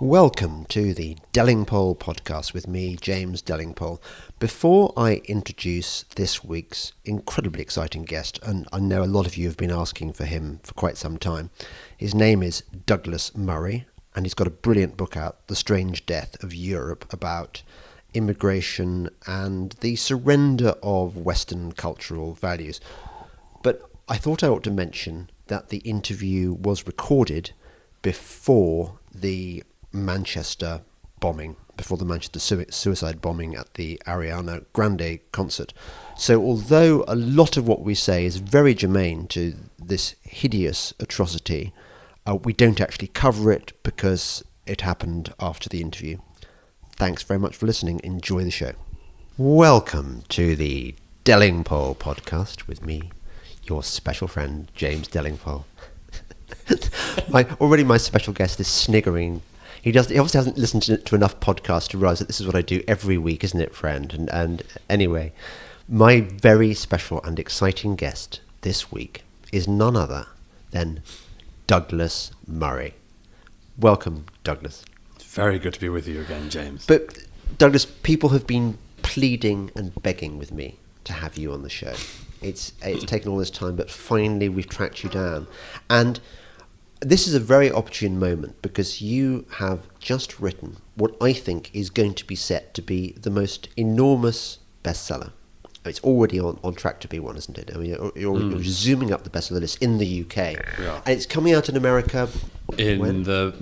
Welcome to the Delingpole podcast with me, James Delingpole. Before I introduce this week's incredibly exciting guest, and I know a lot of you have been asking for him for quite some time, his name is Douglas Murray, and he's got a brilliant book out, The Strange Death of Europe, about immigration and the surrender of Western cultural values. But I thought I ought to mention that the interview was recorded before the Manchester bombing, before the Manchester suicide bombing at the Ariana Grande concert. So although a lot of what we say is very germane to this hideous atrocity, we don't actually cover it because it happened after the interview. Thanks very much for listening. Enjoy the show. Welcome to the Delingpole podcast with me, your special friend, James Delingpole. My special guest is sniggering. He obviously hasn't listened to enough podcasts to realise that this is what I do every week, isn't it, friend? And anyway, my very special and exciting guest this week is none other than Douglas Murray. Welcome, Douglas. It's very good to be with you again, James. But Douglas, people have been pleading and begging with me to have you on the show. It's taken all this time, but finally we've tracked you down. And this is a very opportune moment because you have just written what I think is going to be set to be the most enormous bestseller. It's already on track to be one, isn't it? I mean, you're zooming up the bestseller list in the UK. Yeah. And it's coming out in America in the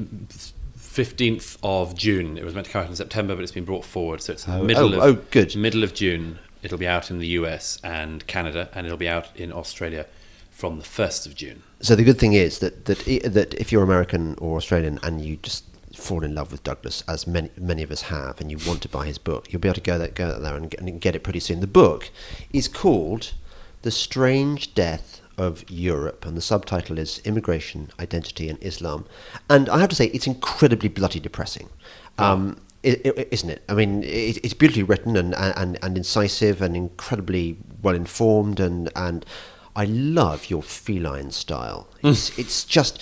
15th of June. It was meant to come out in September, but it's been brought forward. So it's middle of June. It'll be out in the US and Canada, and it'll be out in Australia from the 1st of June. So the good thing is that if you're American or Australian and you just fall in love with Douglas, as many of us have, and you want to buy his book, you'll be able to go there and get it pretty soon. The book is called The Strange Death of Europe, and the subtitle is Immigration, Identity and Islam. And I have to say, it's incredibly bloody depressing. Isn't it? I mean, it's beautifully written and incisive and incredibly well informed, and I love your feline style. It's just,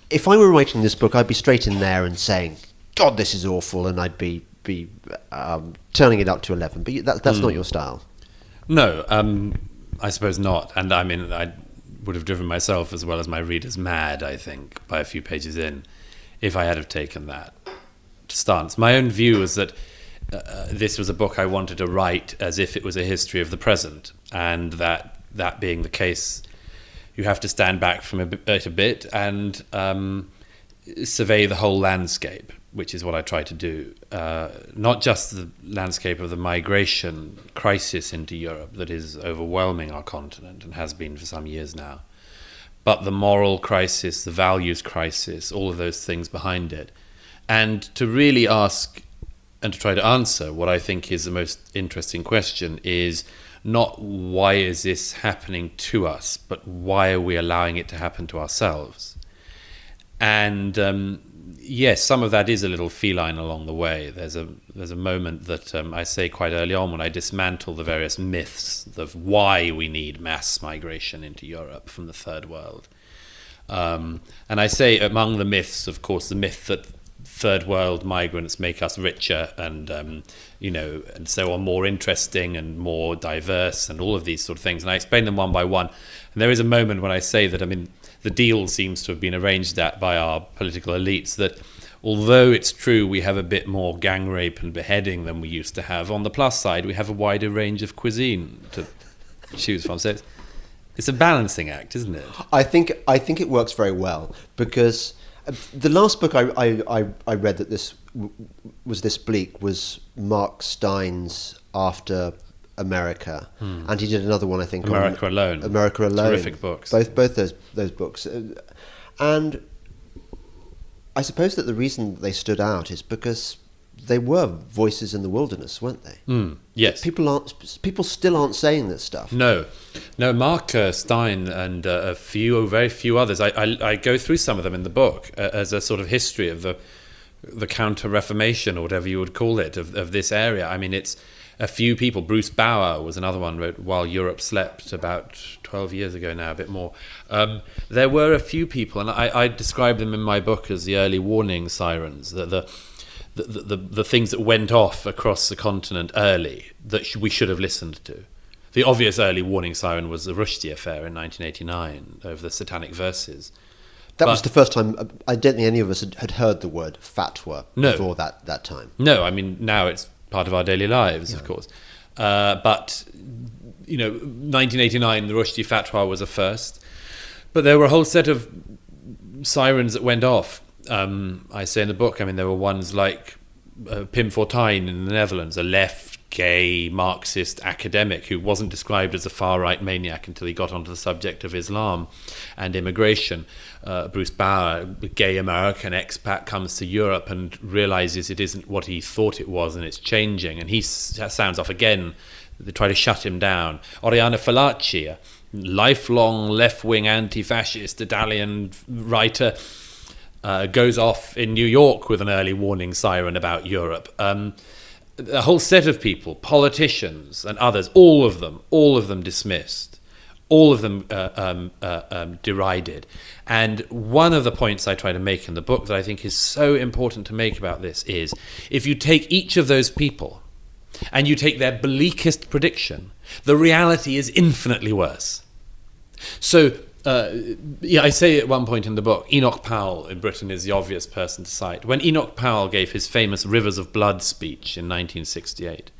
if I were writing this book, I'd be straight in there and saying, "God, this is awful," and I'd be turning it up to 11. But that's not your style. No, I suppose not. And I mean, I would have driven myself as well as my readers mad, I think, by a few pages in, if I had have taken that stance. My own view was that this was a book I wanted to write as if it was a history of the present, and that being the case, you have to stand back from it a bit and survey the whole landscape, which is what I try to do. Not just the landscape of the migration crisis into Europe that is overwhelming our continent and has been for some years now, but the moral crisis, the values crisis, all of those things behind it. And to really ask and to try to answer what I think is the most interesting question is not why is this happening to us, but why are we allowing it to happen to ourselves? And yes, some of that is a little feline along the way. There's a moment that I say quite early on when I dismantle the various myths of why we need mass migration into Europe from the third world. And I say among the myths, of course, the myth that third world migrants make us richer and and so are more interesting and more diverse and all of these sort of things, and I explain them one by one. And there is a moment when I say that, I mean, the deal seems to have been arranged at by our political elites, that although it's true we have a bit more gang rape and beheading than we used to have, on the plus side we have a wider range of cuisine to choose from. So it's a balancing act, isn't it? I think it works very well because the last book I read that this was this bleak was Mark Stein's After America, and he did another one, I think, America Alone. Terrific books. Both those books, and I suppose that the reason they stood out is because they were voices in the wilderness, weren't they? Yes. People still aren't saying this stuff. No. Mark Stein and very few others. I go through some of them in the book as a sort of history of the the Counter-Reformation, or whatever you would call it, of this area. I mean, it's a few people. Bruce Bauer was another one, wrote While Europe Slept about 12 years ago now, a bit more. There were a few people, and I describe them in my book as the early warning sirens, the things that went off across the continent early that we should have listened to. The obvious early warning siren was the Rushdie affair in 1989 over the satanic verses. That was the first time. I don't think any of us had heard the word fatwa before that time. No, I mean, now it's part of our daily lives, of course. But, 1989, the Rushdie fatwa was a first. But there were a whole set of sirens that went off. I say in the book, I mean, there were ones like Pim Fortuyn in the Netherlands, a left, gay, Marxist academic who wasn't described as a far-right maniac until he got onto the subject of Islam and immigration. Bruce Bauer, a gay American expat, comes to Europe and realizes it isn't what he thought it was and it's changing. And he sounds off again. They try to shut him down. Oriana Fallaci, a lifelong left-wing anti-fascist Italian writer, goes off in New York with an early warning siren about Europe. A whole set of people, politicians and others, all of them dismissed, all of them derided. And one of the points I try to make in the book that I think is so important to make about this is, if you take each of those people and you take their bleakest prediction, the reality is infinitely worse. So, I say at one point in the book, Enoch Powell in Britain is the obvious person to cite. When Enoch Powell gave his famous Rivers of Blood speech in 1968,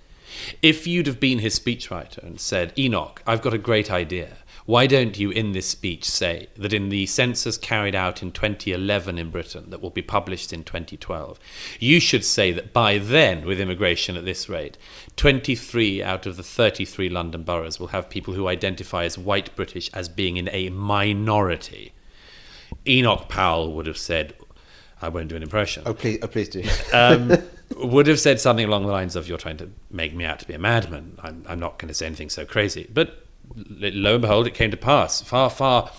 if you'd have been his speechwriter and said, Enoch, I've got a great idea. Why don't you in this speech say that in the census carried out in 2011 in Britain that will be published in 2012, you should say that by then, with immigration at this rate, 23 out of the 33 London boroughs will have people who identify as white British as being in a minority. Enoch Powell would have said, I won't do an impression. Oh, please do. Would have said something along the lines of, you're trying to make me out to be a madman. I'm not going to say anything so crazy. But lo and behold, it came to pass. Far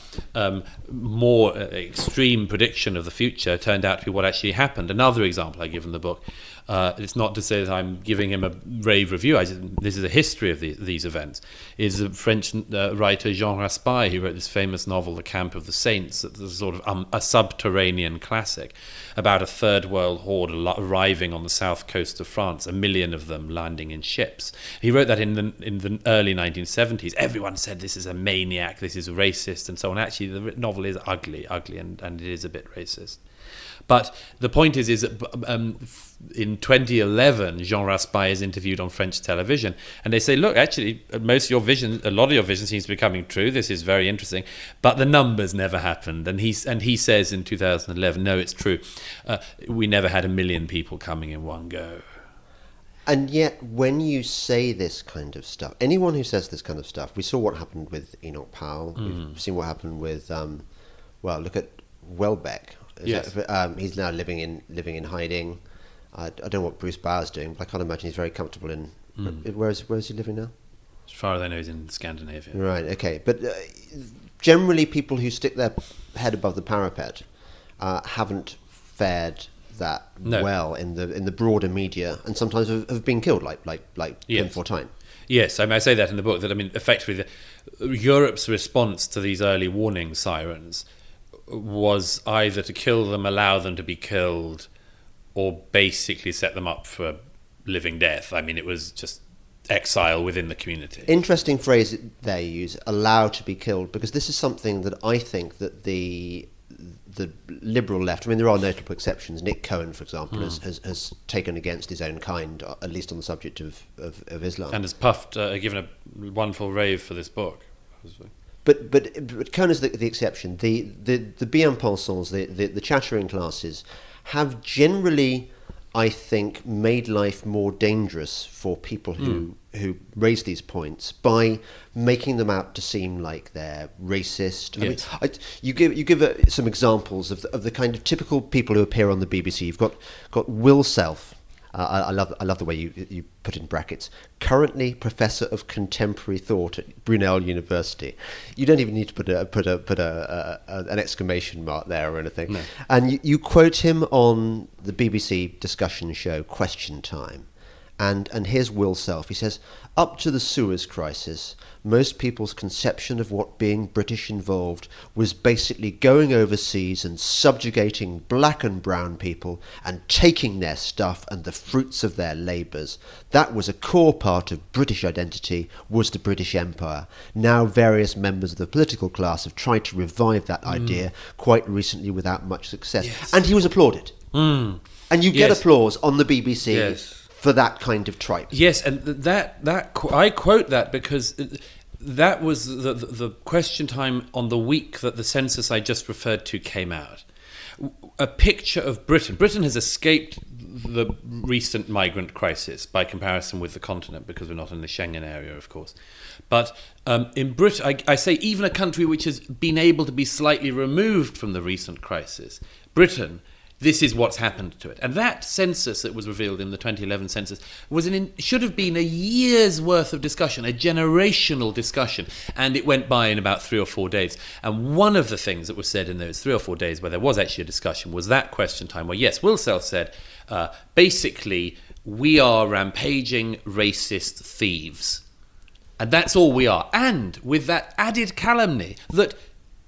more extreme prediction of the future turned out to be what actually happened. Another example I give in the book, it's not to say that I'm giving him a rave review, this is a history of these events, is the French writer Jean Raspail, who wrote this famous novel, The Camp of the Saints, that's a sort of a subterranean classic about a third world horde arriving on the south coast of France, 1 million of them landing in ships. He wrote that in the early 1970s. Everyone said this is a maniac, this is racist, and so on. Actually, the novel is ugly, and it is a bit racist. But the point is that in 2011, Jean Raspail is interviewed on French television, and they say, look, actually, a lot of your vision seems to be coming true. This is very interesting, but the numbers never happened. And he says in 2011, no, it's true. We never had 1 million people coming in one go. And yet, when you say this kind of stuff, anyone who says this kind of stuff, we saw what happened with Enoch Powell. We've seen what happened with, look at Welbeck. Yes. He's now living in hiding. I don't know what Bruce Bauer's doing, but I can't imagine he's very comfortable in. Where is he living now? As far as I know, he's in Scandinavia. Right. Okay. But generally, people who stick their head above the parapet haven't fared that well in the broader media, and sometimes have been killed, like Pim Fortuyn. Yes, I say that in the book. That effectively, Europe's response to these early warning sirens was either to kill them, allow them to be killed, or basically set them up for living death. I mean, it was just exile within the community. Interesting phrase there you use, allow to be killed, because this is something that I think that the liberal left, I mean, there are notable exceptions. Nick Cohen, for example, has taken against his own kind, at least on the subject of Islam. And has given a wonderful rave for this book. But Cohen is the exception. The bien-pensants, the chattering classes, have generally, I think, made life more dangerous for people who raise these points by making them out to seem like they're racist. Yes. I mean, you give some examples of the kind of typical people who appear on the BBC. You've got Will Self, I love the way you put in brackets, currently Professor of Contemporary Thought at Brunel University. You don't even need to put an exclamation mark there or anything. No. And you quote him on the BBC discussion show Question Time. And here's Will Self. He says, up to the Suez Crisis, most people's conception of what being British involved was basically going overseas and subjugating black and brown people and taking their stuff and the fruits of their labours. That was a core part of British identity, was the British Empire. Now various members of the political class have tried to revive that idea, quite recently without much success. Yes. And he was applauded. And you get applause on the BBC. Yes. For that kind of tripe. Yes, and that I quote that because that was the Question Time on the week that the census I just referred to came out. A picture of Britain. Britain has escaped the recent migrant crisis by comparison with the continent because we're not in the Schengen area, of course. But in Britain, I say even a country which has been able to be slightly removed from the recent crisis, Britain, this is what's happened to it. And that census that was revealed in the 2011 census should have been a year's worth of discussion, a generational discussion. And it went by in about 3 or 4 days. And one of the things that was said in those 3 or 4 days where there was actually a discussion was that Question Time where, yes, Will Self said, basically, we are rampaging racist thieves. And that's all we are. And with that added calumny that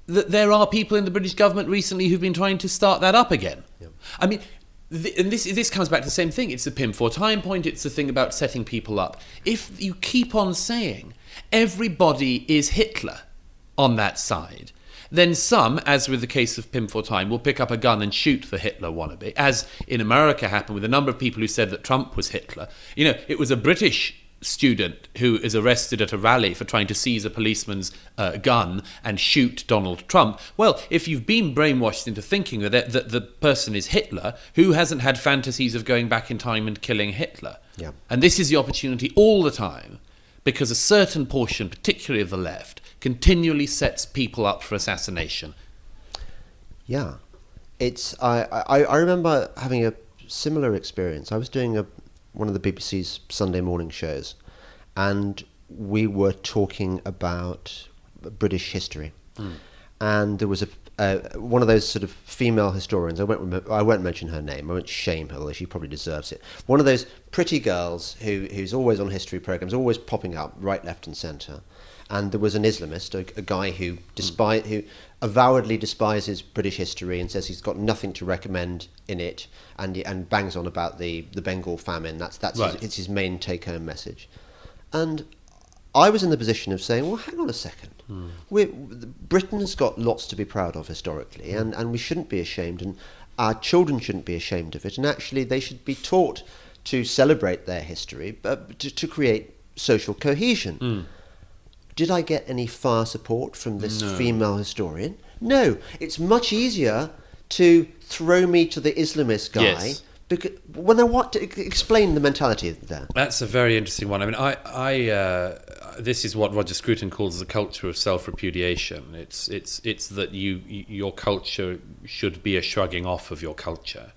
there are people in the British government recently who've been trying to start that up again. Yep. I mean, and this comes back to the same thing. It's the Pim for Time point. It's the thing about setting people up. If you keep on saying everybody is Hitler on that side, then some, as with the case of Pim for Time, will pick up a gun and shoot the Hitler wannabe, as in America happened with a number of people who said that Trump was Hitler. You know, it was a British student who is arrested at a rally for trying to seize a policeman's gun and shoot Donald Trump. Well, if you've been brainwashed into thinking that the person is Hitler, who hasn't had fantasies of going back in time and killing Hitler? Yeah. And this is the opportunity all the time, because a certain portion, particularly of the left, continually sets people up for assassination. Yeah. I remember having a similar experience. I was doing one of the BBC's Sunday morning shows, and we were talking about British history. And there was one of those sort of female historians. I won't mention her name. I won't shame her, although she probably deserves it. One of those pretty girls who's always on history programs, always popping up right, left, and centre. And there was an Islamist, a guy who avowedly despises British history and says he's got nothing to recommend in it, and bangs on about the Bengal famine. That's right. It's his main take-home message. And I was in the position of saying, well, hang on a second. Britain has got lots to be proud of historically, and we shouldn't be ashamed, and our children shouldn't be ashamed of it, and actually they should be taught to celebrate their history, to create social cohesion. Did I get any far support from this female historian? No. It's much easier to throw me to the Islamist guy. Yes. Because when I want to explain the mentality there. That's a very interesting one. I mean, this is what Roger Scruton calls the culture of self-repudiation. It's that your culture should be a shrugging off of your culture.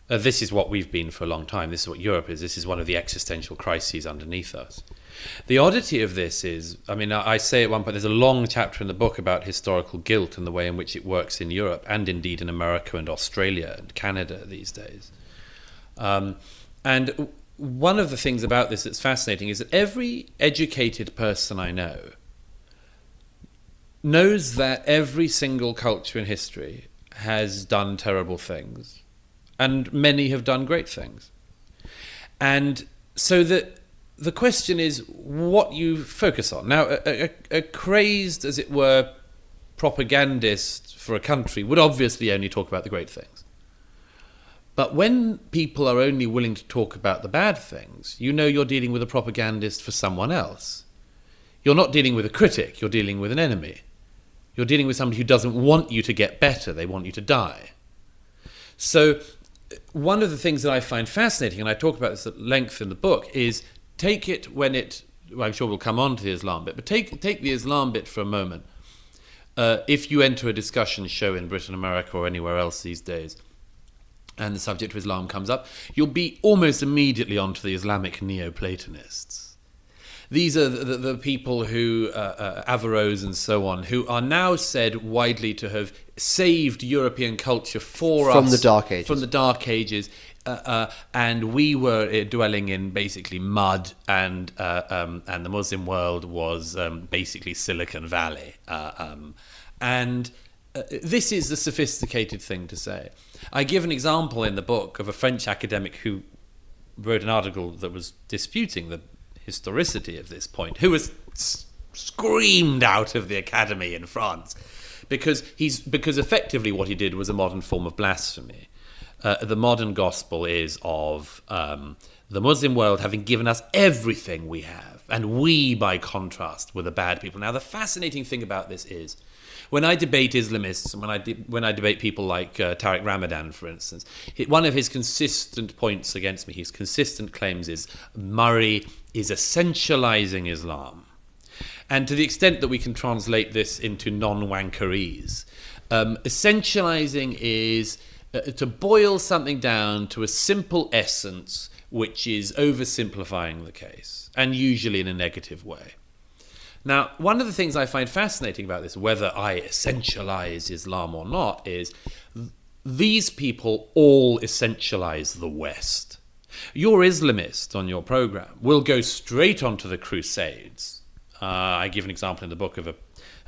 This is what we've been for a long time. This is what Europe is. This is one of the existential crises underneath us. The oddity of this is, I mean, I say at one point, there's a long chapter in the book about historical guilt and the way in which it works in Europe and indeed in America and Australia and Canada these days. And one of the things about this that's fascinating is that every educated person I know knows that every single culture in history has done terrible things, and many have done great things. And so the question is what you focus on. Now, a crazed, as it were, propagandist for a country would obviously only talk about the great things. But when people are only willing to talk about the bad things, you know you're dealing with a propagandist for someone else. You're not dealing with a critic, you're dealing with an enemy. You're dealing with somebody who doesn't want you to get better, they want you to die. So one of the things that I find fascinating, and I talk about this at length in the book, is take it when I'm sure we'll come on to the Islam bit, but take the Islam bit for a moment. If you enter a discussion show in Britain, America, or anywhere else these days, and the subject of Islam comes up, you'll be almost immediately onto the Islamic Neoplatonists. These are the people who, Averroes and so on, who are now said widely to have saved European culture from the Dark Ages. From the Dark Ages. And we were dwelling in basically mud, and the Muslim world was basically Silicon Valley. This is the sophisticated thing to say. I give an example in the book of a French academic who wrote an article that was disputing the historicity of this point, who was screamed out of the academy in France because effectively what he did was a modern form of blasphemy. The modern gospel is of the Muslim world having given us everything we have, and we, by contrast, were the bad people. Now, the fascinating thing about this is, when I debate Islamists, and when I debate people like Tariq Ramadan, for instance, one of his consistent points against me, his consistent claims is Murray is essentializing Islam. And to the extent that we can translate this into non-wankerese, essentializing is to boil something down to a simple essence which is oversimplifying the case, and usually in a negative way. Now, one of the things I find fascinating about this, whether I essentialize Islam or not, is these people all essentialize the West. Your Islamist on your program will go straight onto the Crusades. I give an example in the book of an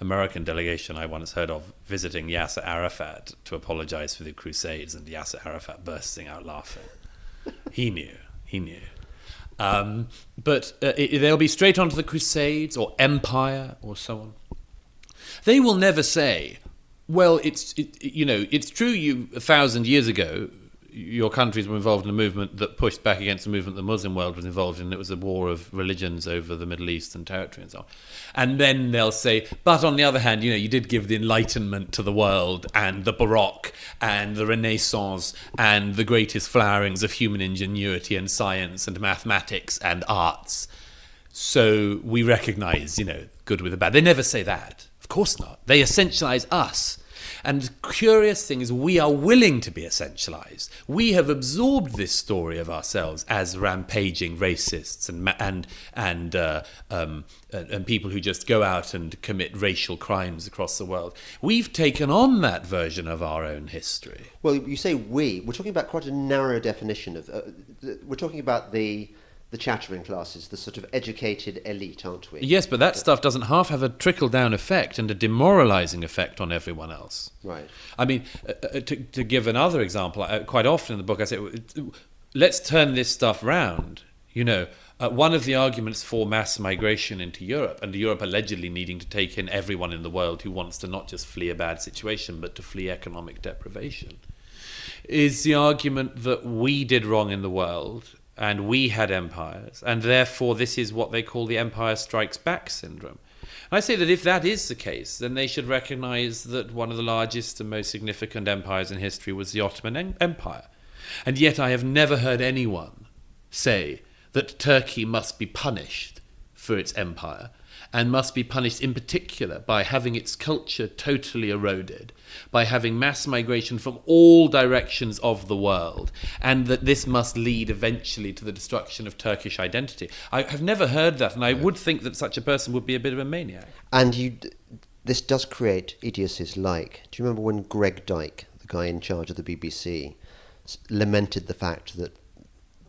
American delegation I once heard of visiting Yasser Arafat to apologize for the Crusades, and Yasser Arafat bursting out laughing. He knew. But they'll be straight onto the Crusades or Empire or so on. They will never say, well, it's true 1,000 years ago your countries were involved in a movement that pushed back against the movement the Muslim world was involved in. It was a war of religions over the Middle East and territory and so on. And then they'll say, but on the other hand, you did give the Enlightenment to the world, and the Baroque and the Renaissance and the greatest flowerings of human ingenuity and science and mathematics and arts. So we recognize, good with the bad. They never say that. Of course not. They essentialize us. And the curious thing is, we are willing to be essentialized. We have absorbed this story of ourselves as rampaging racists and people who just go out and commit racial crimes across the world. We've taken on that version of our own history. Well, you say we. We're talking about quite a narrow definition of. We're talking about the chattering classes, the sort of educated elite, aren't we? Yes, but that stuff doesn't half have a trickle-down effect and a demoralizing effect on everyone else. Right. I mean, to give another example, quite often in the book I say, let's turn this stuff round. One of the arguments for mass migration into Europe, and Europe allegedly needing to take in everyone in the world who wants to not just flee a bad situation, but to flee economic deprivation, is the argument that we did wrong in the world, and we had empires, and therefore this is what they call the Empire Strikes Back syndrome. And I say that if that is the case, then they should recognize that one of the largest and most significant empires in history was the Ottoman Empire. And yet I have never heard anyone say that Turkey must be punished for its empire, and must be punished in particular by having its culture totally eroded, by having mass migration from all directions of the world, and that this must lead eventually to the destruction of Turkish identity. I have never heard that, and I would think that such a person would be a bit of a maniac. And this does create idiocies like, do you remember when Greg Dyke, the guy in charge of the BBC, lamented the fact that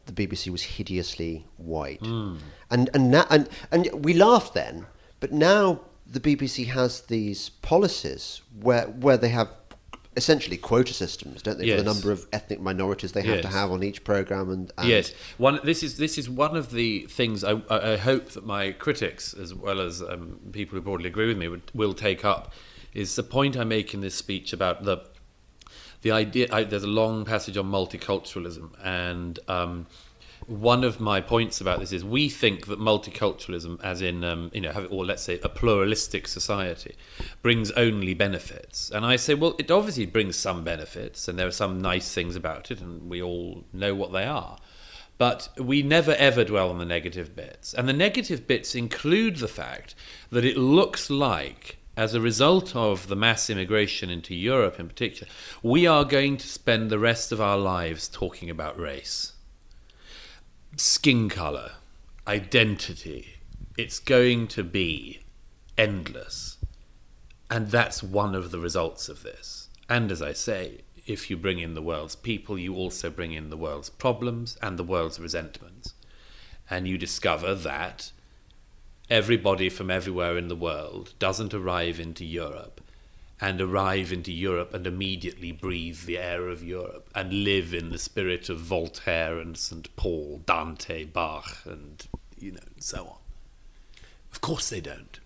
the BBC was hideously white? And we laughed then, but now the BBC has these policies where they have essentially quota systems, don't they, yes, for the number of ethnic minorities they have to have on each programme. And yes, this is one of the things I hope that my critics, as well as people who broadly agree with me, will take up, is the point I make in this speech about the idea. There's a long passage on multiculturalism, and one of my points about this is we think that multiculturalism, as in or let's say a pluralistic society, brings only benefits. And I say, well, it obviously brings some benefits, and there are some nice things about it, and we all know what they are. But we never ever dwell on the negative bits. And the negative bits include the fact that it looks like as a result of the mass immigration into Europe in particular, we are going to spend the rest of our lives talking about race, skin color, identity. It's going to be endless. And that's one of the results of this. And as I say, if you bring in the world's people, you also bring in the world's problems and the world's resentments. And you discover that everybody from everywhere in the world doesn't arrive into Europe and immediately breathe the air of Europe and live in the spirit of Voltaire and St. Paul, Dante, Bach, and so on. Of course they don't.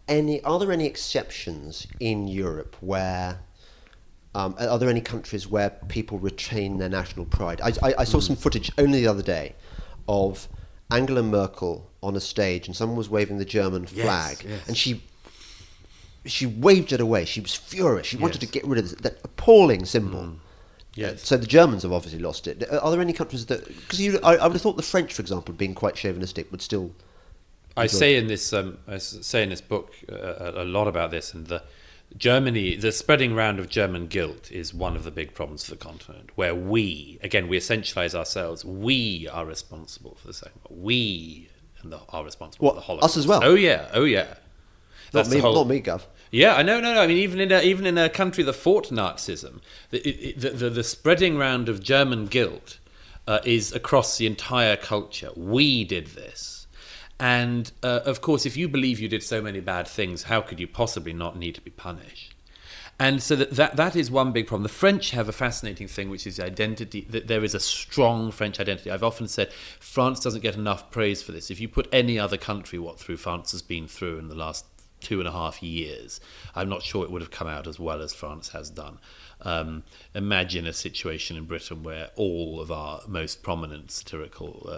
Are there any exceptions in Europe where are there any countries where people retain their national pride? I saw some footage only the other day of Angela Merkel on a stage, and someone was waving the German flag, and she waved it away. She was furious. She wanted to get rid of that appalling symbol. Yes. So the Germans have obviously lost it. Are there any countries that... Because I would have thought the French, for example, being quite chauvinistic, would still... I say in this book a lot about this, and the spreading round of German guilt is one of the big problems for the continent, where we essentialize ourselves. We are responsible for the Second World War. We are responsible for the Holocaust. Us as well? Oh yeah. Not me, Gov. Yeah, I know. I mean, even in a country that fought Nazism, the spreading round of German guilt is across the entire culture. We did this. And, of course, if you believe you did so many bad things, how could you possibly not need to be punished? And so that is one big problem. The French have a fascinating thing, which is identity. That there is a strong French identity. I've often said France doesn't get enough praise for this. If you put any other country through France has been through in the last 2.5 years, I'm not sure it would have come out as well as France has done. Imagine a situation in Britain where all of our most prominent satirical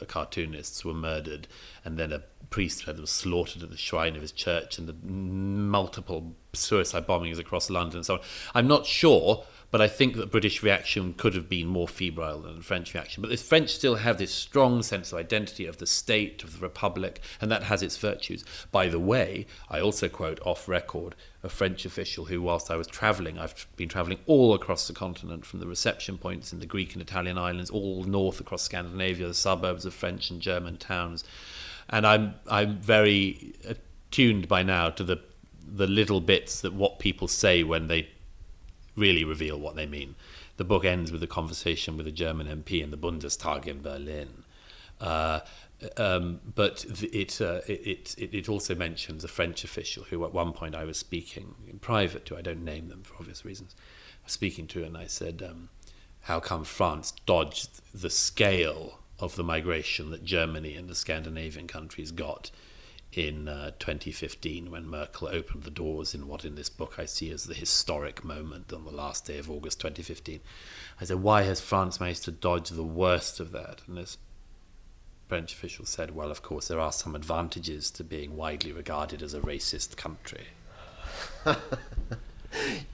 cartoonists were murdered, and then a priest was slaughtered at the shrine of his church, and the multiple suicide bombings across London and so on. I'm not sure, but I think that British reaction could have been more febrile than the French reaction. But the French still have this strong sense of identity of the state, of the republic, and that has its virtues. By the way, I also quote off record a French official who, whilst I was travelling, I've been travelling all across the continent, from the reception points in the Greek and Italian islands, all north across Scandinavia, the suburbs of French and German towns. And I'm very attuned by now to the little bits that what people say when they really reveal what they mean. The book ends with a conversation with a German MP in the Bundestag in Berlin. But it also mentions a French official who at one point I was speaking in private to, I don't name them for obvious reasons, I was speaking to, and I said, how come France dodged the scale of the migration that Germany and the Scandinavian countries got in 2015 when Merkel opened the doors in what in this book I see as the historic moment on the last day of August 2015. I said, why has France managed to dodge the worst of that? And this French official said, well, of course, there are some advantages to being widely regarded as a racist country.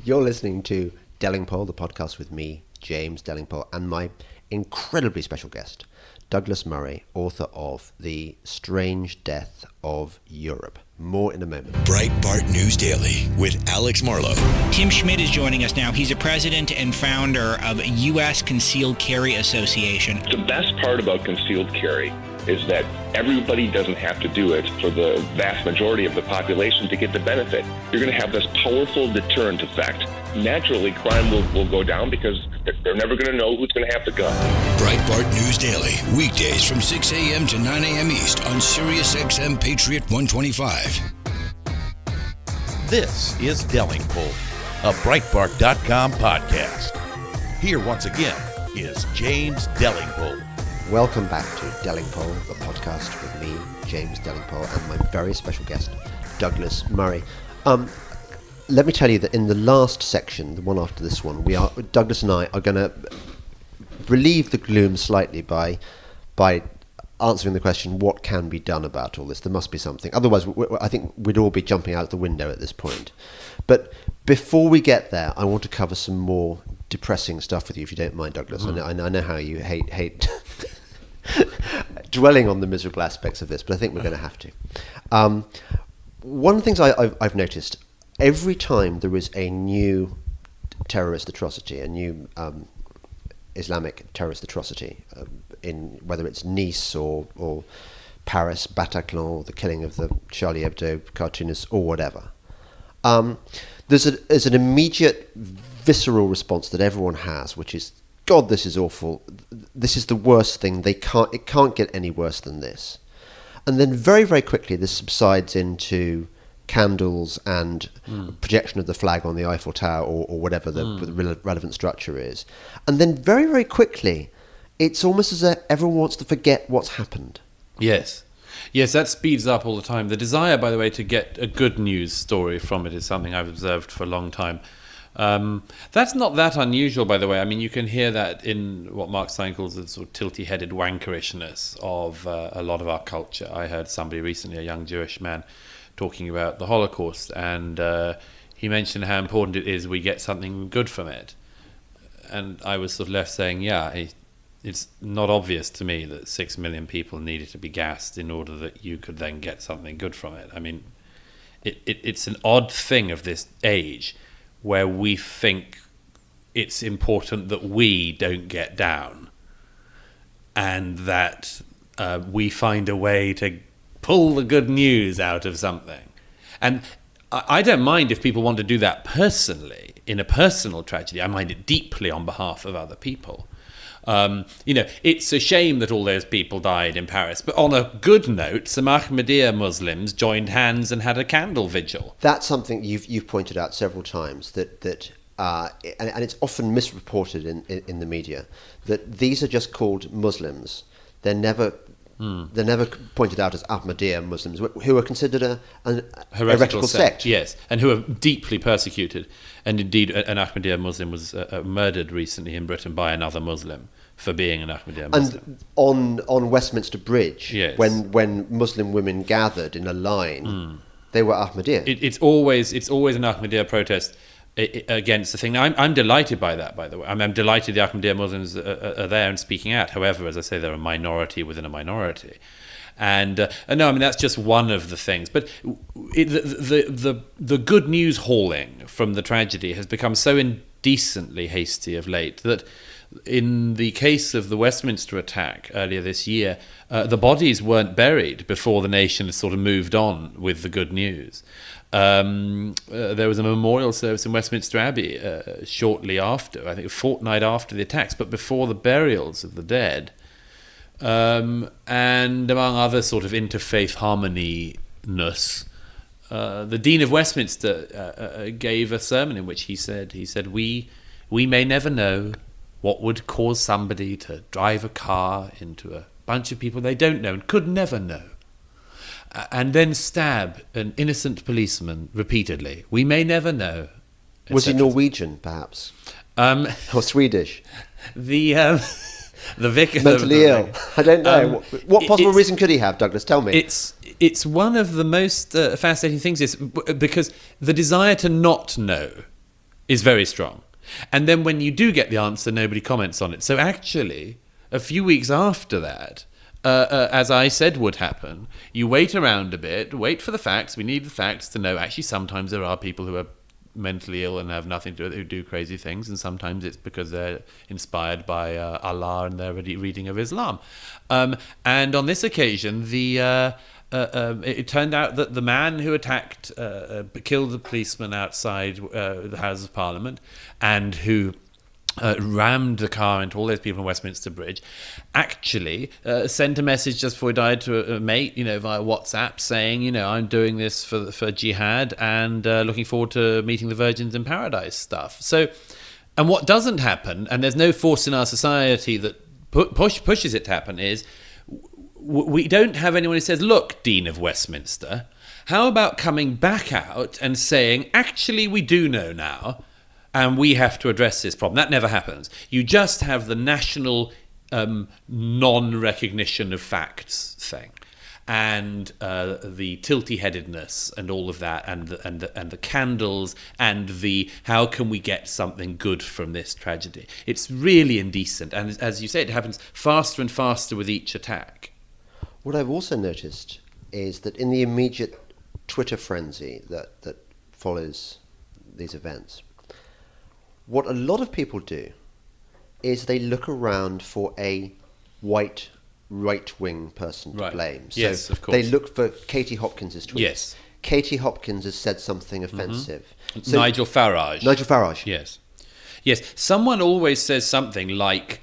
You're listening to Delingpole, the podcast with me, James Delingpole, and my incredibly special guest, Douglas Murray, author of The Strange Death of Europe. More in a moment. Breitbart News Daily with Alex Marlowe. Tim Schmidt is joining us now. He's a president and founder of U.S. Concealed Carry Association. The best part about concealed carry is that everybody doesn't have to do it for the vast majority of the population to get the benefit. You're going to have this powerful deterrent effect. Naturally, crime will go down because they're never going to know who's going to have the gun. Breitbart News Daily, weekdays from 6 a.m. to 9 a.m. East on Sirius XM Patriot 125. This is Delingpole, a Breitbart.com podcast. Here once again is James Delingpole. Welcome back to Delingpole, the podcast with me, James Delingpole, and my very special guest, Douglas Murray. Let me tell you that in the last section, the one after this one, Douglas and I are going to relieve the gloom slightly by answering the question, what can be done about all this? There must be something. Otherwise, I think we'd all be jumping out the window at this point. But before we get there, I want to cover some more depressing stuff with you, if you don't mind, Douglas. I know how you hate dwelling on the miserable aspects of this, but I think we're going to have to. one of the things I've noticed, every time there is a new terrorist atrocity, a new Islamic terrorist atrocity, in whether it's Nice or Paris, Bataclan, or the killing of the Charlie Hebdo cartoonists, or whatever, there's an immediate visceral response that everyone has, which is, God, this is awful. This is the worst thing. It can't get any worse than this. And then very, very quickly this subsides into candles and projection of the flag on the Eiffel Tower or whatever the relevant structure is. And then very, very quickly, it's almost as if everyone wants to forget what's happened. Yes. Yes, that speeds up all the time. The desire, by the way, to get a good news story from it is something I've observed for a long time. That's not that unusual, by the way. I mean, you can hear that in what Mark Stein calls the sort of tilty-headed wankerishness of a lot of our culture. I heard somebody recently, a young Jewish man, talking about the Holocaust, and he mentioned how important it is we get something good from it. And I was sort of left saying, yeah, it's not obvious to me that 6 million people needed to be gassed in order that you could then get something good from it. I mean, it's an odd thing of this age where we think it's important that we don't get down and that we find a way to pull the good news out of something. And I don't mind if people want to do that personally, in a personal tragedy. I mind it deeply on behalf of other people. It's a shame that all those people died in Paris, but on a good note, some Ahmadiyya Muslims joined hands and had a candle vigil. That's something you've pointed out several times, that and it's often misreported in the media, that these are just called Muslims. They're never pointed out as Ahmadiyya Muslims, who are considered a heretical sect. Yes, and who are deeply persecuted. And indeed, an Ahmadiyya Muslim was murdered recently in Britain by another Muslim for being an Ahmadiyya Muslim. And on Westminster Bridge, yes, when Muslim women gathered in a line, they were Ahmadiyya. It's always an Ahmadiyya protest against the thing. Now, I'm delighted by that, by the way. I'm delighted the Ahmadiyya Muslims are there and speaking out. However, as I say, they're a minority within a minority. And no, I mean, that's just one of the things. But the good news hauling from the tragedy has become so indecently hasty of late that in the case of the Westminster attack earlier this year, the bodies weren't buried before the nation had sort of moved on with the good news. There was a memorial service in Westminster Abbey shortly after, I think a fortnight after the attacks, but before the burials of the dead. And among other sort of interfaith harmony-ness, the Dean of Westminster gave a sermon in which he said, we may never know what would cause somebody to drive a car into a bunch of people they don't know and could never know, and then stab an innocent policeman repeatedly. We may never know. Was he Norwegian, perhaps? Or Swedish? The vicar... Mentally ill. I don't know. What possible reason could he have, Douglas? Tell me. It's one of the most fascinating things, is because the desire to not know is very strong. And then when you do get the answer, nobody comments on it. So actually, a few weeks after that, as I said would happen, you wait around a bit, wait for the facts. We need the facts to know. Actually, sometimes there are people who are mentally ill and have nothing to do, who do crazy things, and sometimes it's because they're inspired by Allah and their reading of Islam. And on this occasion, it turned out that the man who killed the policeman outside the House of Parliament, and who rammed the car into all those people on Westminster Bridge, actually sent a message just before he died to a mate, via WhatsApp, saying, I'm doing this for jihad and looking forward to meeting the virgins in paradise stuff. So, and what doesn't happen, and there's no force in our society that pushes it to happen, is we don't have anyone who says, look, Dean of Westminster, how about coming back out and saying, actually, we do know now, and we have to address this problem. That never happens. You just have the national non-recognition of facts thing, and the tilty-headedness and all of that, and the candles, and the how can we get something good from this tragedy. It's really indecent, and as you say, it happens faster and faster with each attack. What I've also noticed is that in the immediate Twitter frenzy that follows these events, what a lot of people do is they look around for a white right-wing person to blame. So yes, of course. they look for Katie Hopkins' tweets. Yes. Katie Hopkins has said something offensive. So Nigel Farage. Nigel Farage. Yes. Yes. Someone always says something like,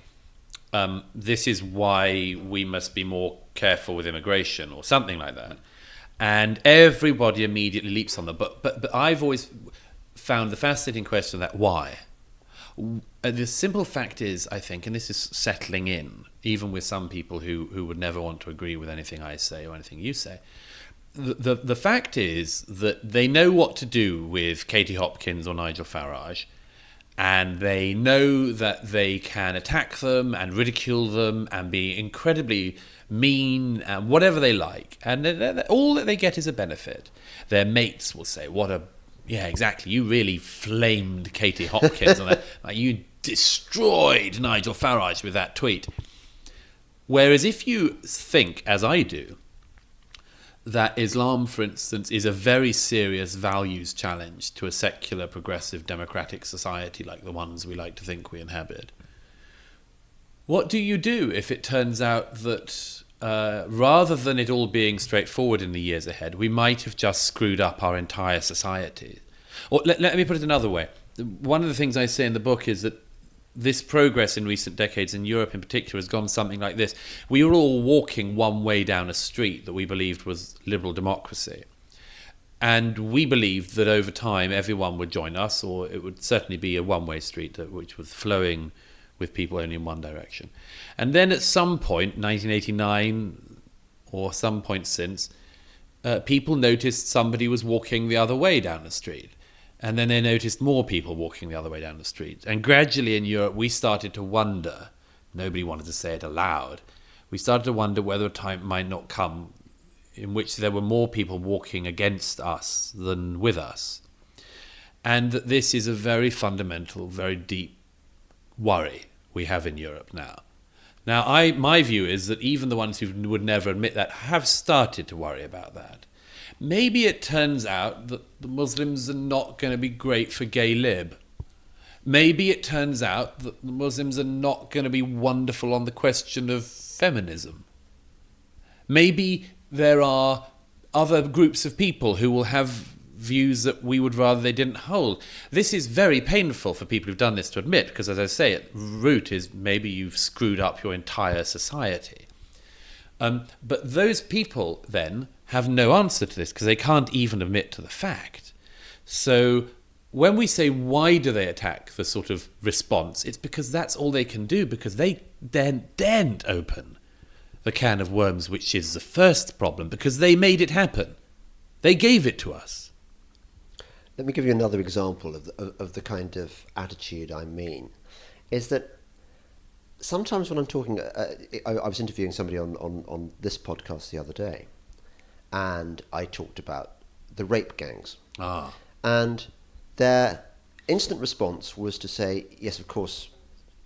this is why we must be more careful with immigration, or something like that. And everybody immediately leaps on them. But I've always found the fascinating question of that, why? The simple fact is, I think, and this is settling in, even with some people who would never want to agree with anything I say or anything you say, the fact is that they know what to do with Katie Hopkins or Nigel Farage, and they know that they can attack them and ridicule them and be incredibly mean and whatever they like, and all that they get is a benefit. Their mates will say, yeah, exactly, you really flamed Katie Hopkins on that. Like, you destroyed Nigel Farage with that tweet. Whereas if you think, as I do, that Islam, for instance, is a very serious values challenge to a secular, progressive, democratic society like the ones we like to think we inhabit, what do you do if it turns out that rather than it all being straightforward in the years ahead, we might have just screwed up our entire society? Or let me put it another way. One of the things I say in the book is that this progress in recent decades, in Europe in particular, has gone something like this. We were all walking one way down a street that we believed was liberal democracy. And we believed that over time everyone would join us, or it would certainly be a one-way street which was flowing with people only in one direction. And then at some point, 1989 or some point since, people noticed somebody was walking the other way down the street. And then they noticed more people walking the other way down the street. And gradually in Europe, we started to wonder, nobody wanted to say it aloud, we started to wonder whether a time might not come in which there were more people walking against us than with us. And that this is a very fundamental, very deep worry we have in Europe now. Now, my view is that even the ones who would never admit that have started to worry about that. Maybe it turns out that the Muslims are not going to be great for gay lib. Maybe it turns out that the Muslims are not going to be wonderful on the question of feminism. Maybe there are other groups of people who will have views that we would rather they didn't hold. This is very painful for people who've done this to admit, because as I say, at root is maybe you've screwed up your entire society. But those people then have no answer to this because they can't even admit to the fact. So when we say why do they attack the sort of response, it's because that's all they can do, because they daren't open the can of worms, which is the first problem, because they made it happen. They gave it to us. Let me give you another example of the kind of attitude I mean, is that sometimes when I'm talking, I was interviewing somebody on this podcast the other day, and I talked about the rape gangs. And their instant response was to say, yes, of course,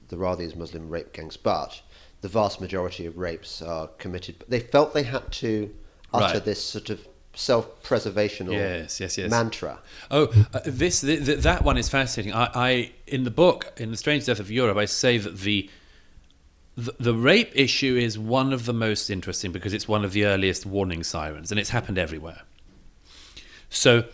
there are these Muslim rape gangs, but the vast majority of rapes are committed. They felt they had to utter this sort of self-preservation or mantra. That one is fascinating. I in the book, in The Strange Death of Europe, I say that the rape issue is one of the most interesting because it's one of the earliest warning sirens, and it's happened everywhere. So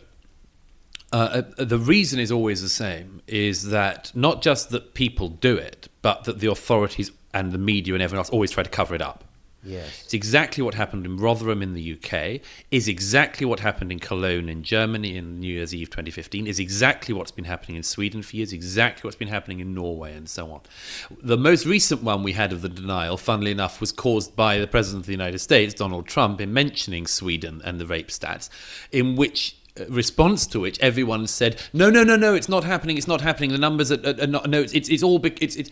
the reason is always the same, is that not just that people do it, but that the authorities and the media and everyone else always try to cover it up. Yes. It's exactly what happened in Rotherham in the UK, is exactly what happened in Cologne in Germany in New Year's Eve 2015, is exactly what's been happening in Sweden for years, exactly what's been happening in Norway and so on. The most recent one we had of the denial, funnily enough, was caused by the President of the United States, Donald Trump, in mentioning Sweden and the rape stats, in which response to which everyone said, no, it's not happening, the numbers are not, no, it's all, it's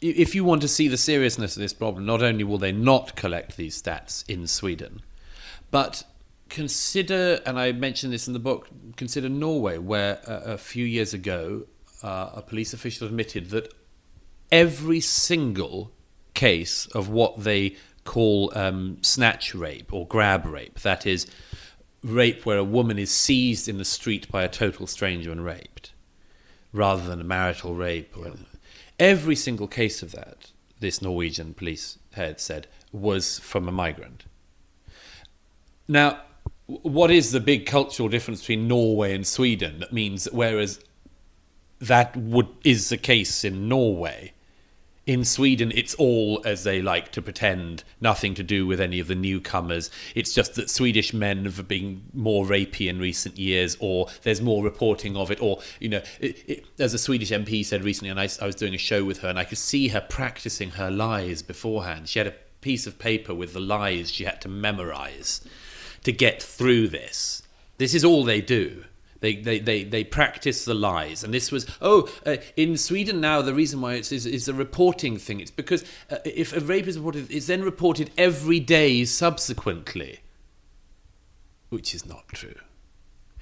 if you want to see the seriousness of this problem, not only will they not collect these stats in Sweden, but consider, and I mentioned this in the book, consider Norway, where a few years ago a police official admitted that every single case of what they call snatch rape or grab rape, that is, rape where a woman is seized in the street by a total stranger and raped, rather than a marital rape. Every single case of that, this Norwegian police head said, was from a migrant. Now, what is the big cultural difference between Norway and Sweden that means that whereas that is the case in Norway, in Sweden it's all, as they like to pretend, nothing to do with any of the newcomers. It's just that Swedish men have been more rapey in recent years, or there's more reporting of it, or, as a Swedish MP said recently, and I was doing a show with her, and I could see her practicing her lies beforehand. She had a piece of paper with the lies she had to memorize to get through this. This is all they do. They practice the lies. And this was, in Sweden now, the reason why is a reporting thing. It's because if a rape is reported, it's then reported every day subsequently, which is not true.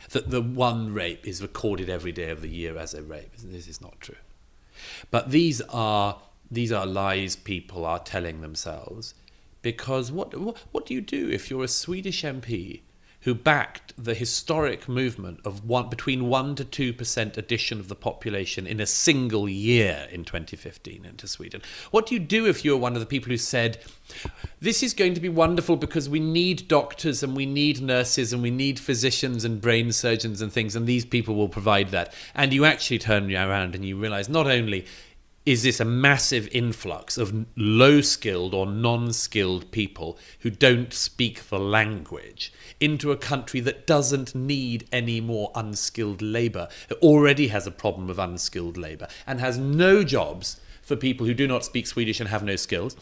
That the one rape is recorded every day of the year as a rape. This is not true. But these are lies people are telling themselves, because what do you do if you're a Swedish MP who backed the historic movement of between 1 to 2% addition of the population in a single year in 2015 into Sweden? What do you do if you're one of the people who said, this is going to be wonderful because we need doctors and we need nurses and we need physicians and brain surgeons and things, and these people will provide that, and you actually turn around and you realize not only is this a massive influx of low-skilled or non-skilled people who don't speak the language into a country that doesn't need any more unskilled labour. It already has a problem of unskilled labour and has no jobs for people who do not speak Swedish and have no skills.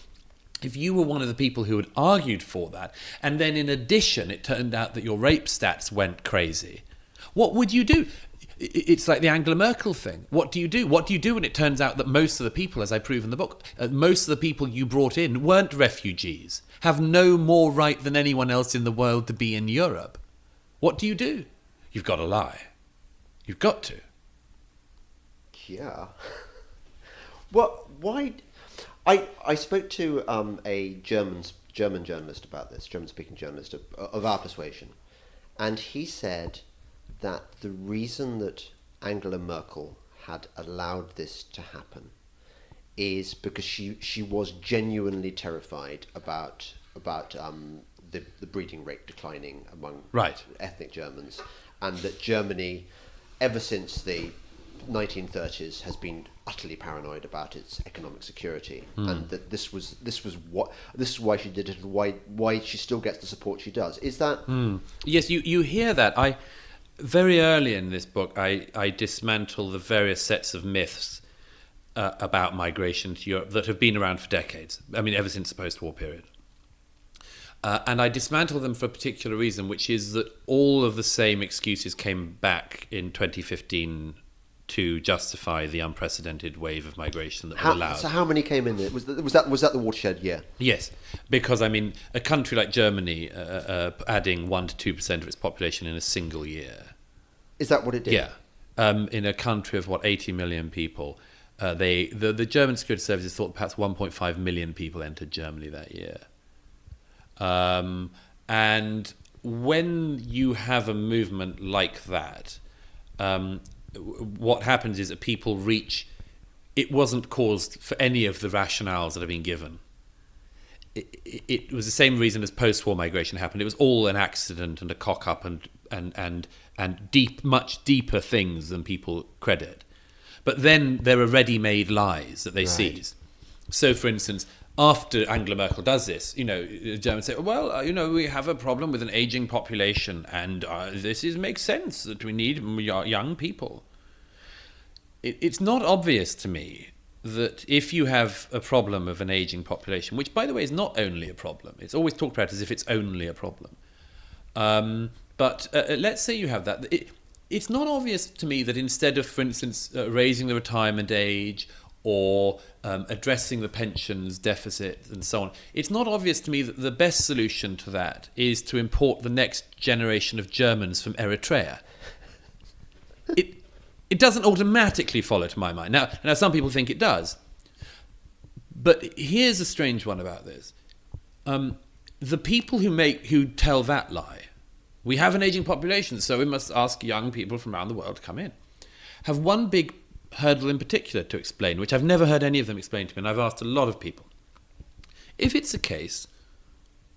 If you were one of the people who had argued for that, and then in addition it turned out that your rape stats went crazy, what would you do? It's like the Angela Merkel thing. What do you do? What do you do when it turns out that most of the people, as I prove in the book, most of the people you brought in weren't refugees, have no more right than anyone else in the world to be in Europe? What do? You've got to lie. You've got to. Yeah. Well, why? I spoke to a German journalist about this, German-speaking journalist of our persuasion, and he said that the reason that Angela Merkel had allowed this to happen is because she was genuinely terrified about the breeding rate declining among ethnic Germans, and that Germany, ever since the 1930s, has been utterly paranoid about its economic security, and that this is why she did it, and why she still gets the support she does. Is that? Yes, you hear that. Very early in this book, I dismantle the various sets of myths about migration to Europe that have been around for decades. I mean, ever since the post-war period. And I dismantle them for a particular reason, which is that all of the same excuses came back in 2015 to justify the unprecedented wave of migration that was allowed. So how many came in there? Was that the watershed year? Yes, because I mean, a country like Germany adding 1 to 2% of its population in a single year. Is that what it did? Yeah. In a country of 80 million people, the German security services thought perhaps 1.5 million people entered Germany that year. And when you have a movement like that, what happens is that people reach. It wasn't caused for any of the rationales that have been given. It was the same reason as post-war migration happened. It was all an accident and a cock-up and much deeper things than people credit. But then there are ready-made lies that they seize. So, for instance, after Angela Merkel does this, the Germans say, well, we have a problem with an aging population, and makes sense that we need young people. It's not obvious to me that if you have a problem of an aging population, which, by the way, is not only a problem, it's always talked about as if it's only a problem. But let's say you have that. It's not obvious to me that instead of, for instance, raising the retirement age or addressing the pensions deficit and so on, it's not obvious to me that the best solution to that is to import the next generation of Germans from Eritrea. It doesn't automatically follow to my mind. Now some people think it does. But here's a strange one about this. The people who tell that lie We have an aging population, so we must ask young people from around the world to come in. Have one big hurdle in particular to explain, which I've never heard any of them explain to me, and I've asked a lot of people. If it's a case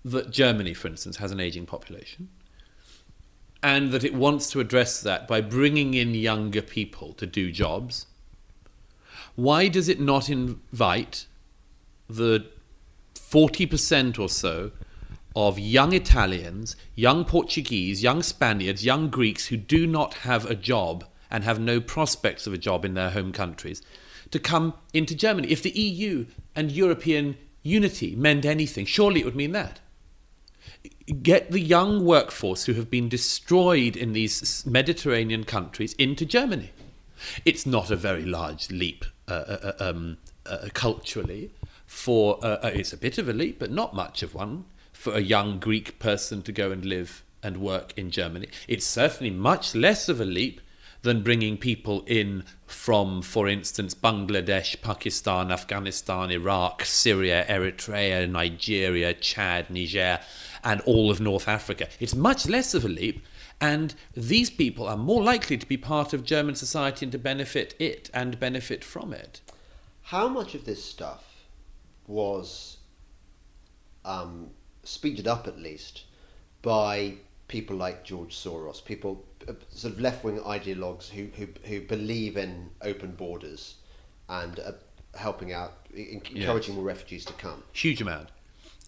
that Germany, for instance, has an aging population, and that it wants to address that by bringing in younger people to do jobs, why does it not invite the 40% or so of young Italians, young Portuguese, young Spaniards, young Greeks who do not have a job and have no prospects of a job in their home countries to come into Germany? If the EU and European unity meant anything, surely it would mean that. Get the young workforce who have been destroyed in these Mediterranean countries into Germany. It's not a very large leap culturally. It's a bit of a leap, but not much of one, for a young Greek person to go and live and work in Germany. It's certainly much less of a leap than bringing people in from, for instance, Bangladesh, Pakistan, Afghanistan, Iraq, Syria, Eritrea, Nigeria, Chad, Niger, and all of North Africa. It's much less of a leap, and these people are more likely to be part of German society and to benefit it and benefit from it. How much of this stuff was speeded up, at least, by people like George Soros, people, sort of left-wing ideologues who believe in open borders and helping out, encouraging more refugees to come? Huge amount.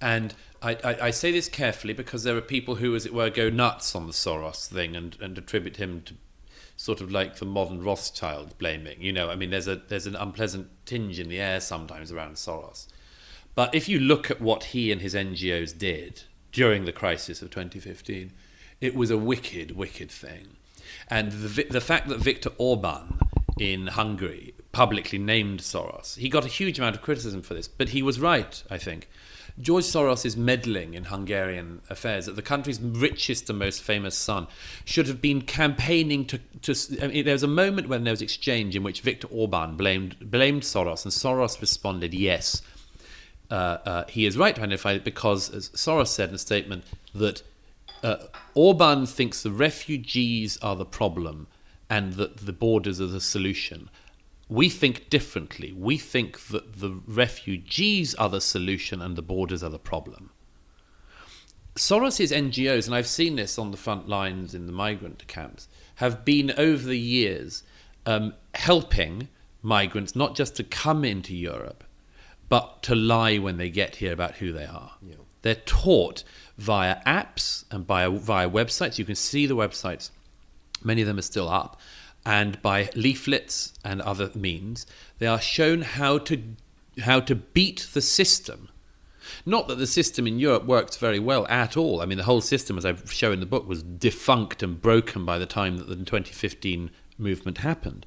And I say this carefully because there are people who, as it were, go nuts on the Soros thing and attribute him to sort of like the modern Rothschild blaming. You know, I mean, there's an unpleasant tinge in the air sometimes around Soros. But if you look at what he and his NGOs did during the crisis of 2015, it was a wicked, wicked thing. And the fact that Viktor Orban in Hungary publicly named Soros, he got a huge amount of criticism for this, but he was right, I think. George Soros is meddling in Hungarian affairs. That the country's richest and most famous son should have been campaigning to I mean, there was a moment when there was exchange in which Viktor Orban blamed Soros, and Soros responded, yes, he is right to identify it, because, as Soros said in a statement, that Orban thinks the refugees are the problem and that the borders are the solution. We think differently. We think that the refugees are the solution and the borders are the problem. Soros's NGOs, and I've seen this on the front lines in the migrant camps, have been over the years helping migrants not just to come into Europe, but to lie when they get here about who they are. Yeah. They're taught via apps and via websites. You can see the websites. Many of them are still up. And by leaflets and other means, they are shown how to beat the system. Not that the system in Europe works very well at all. I mean, the whole system, as I show in the book, was defunct and broken by the time that the 2015 movement happened.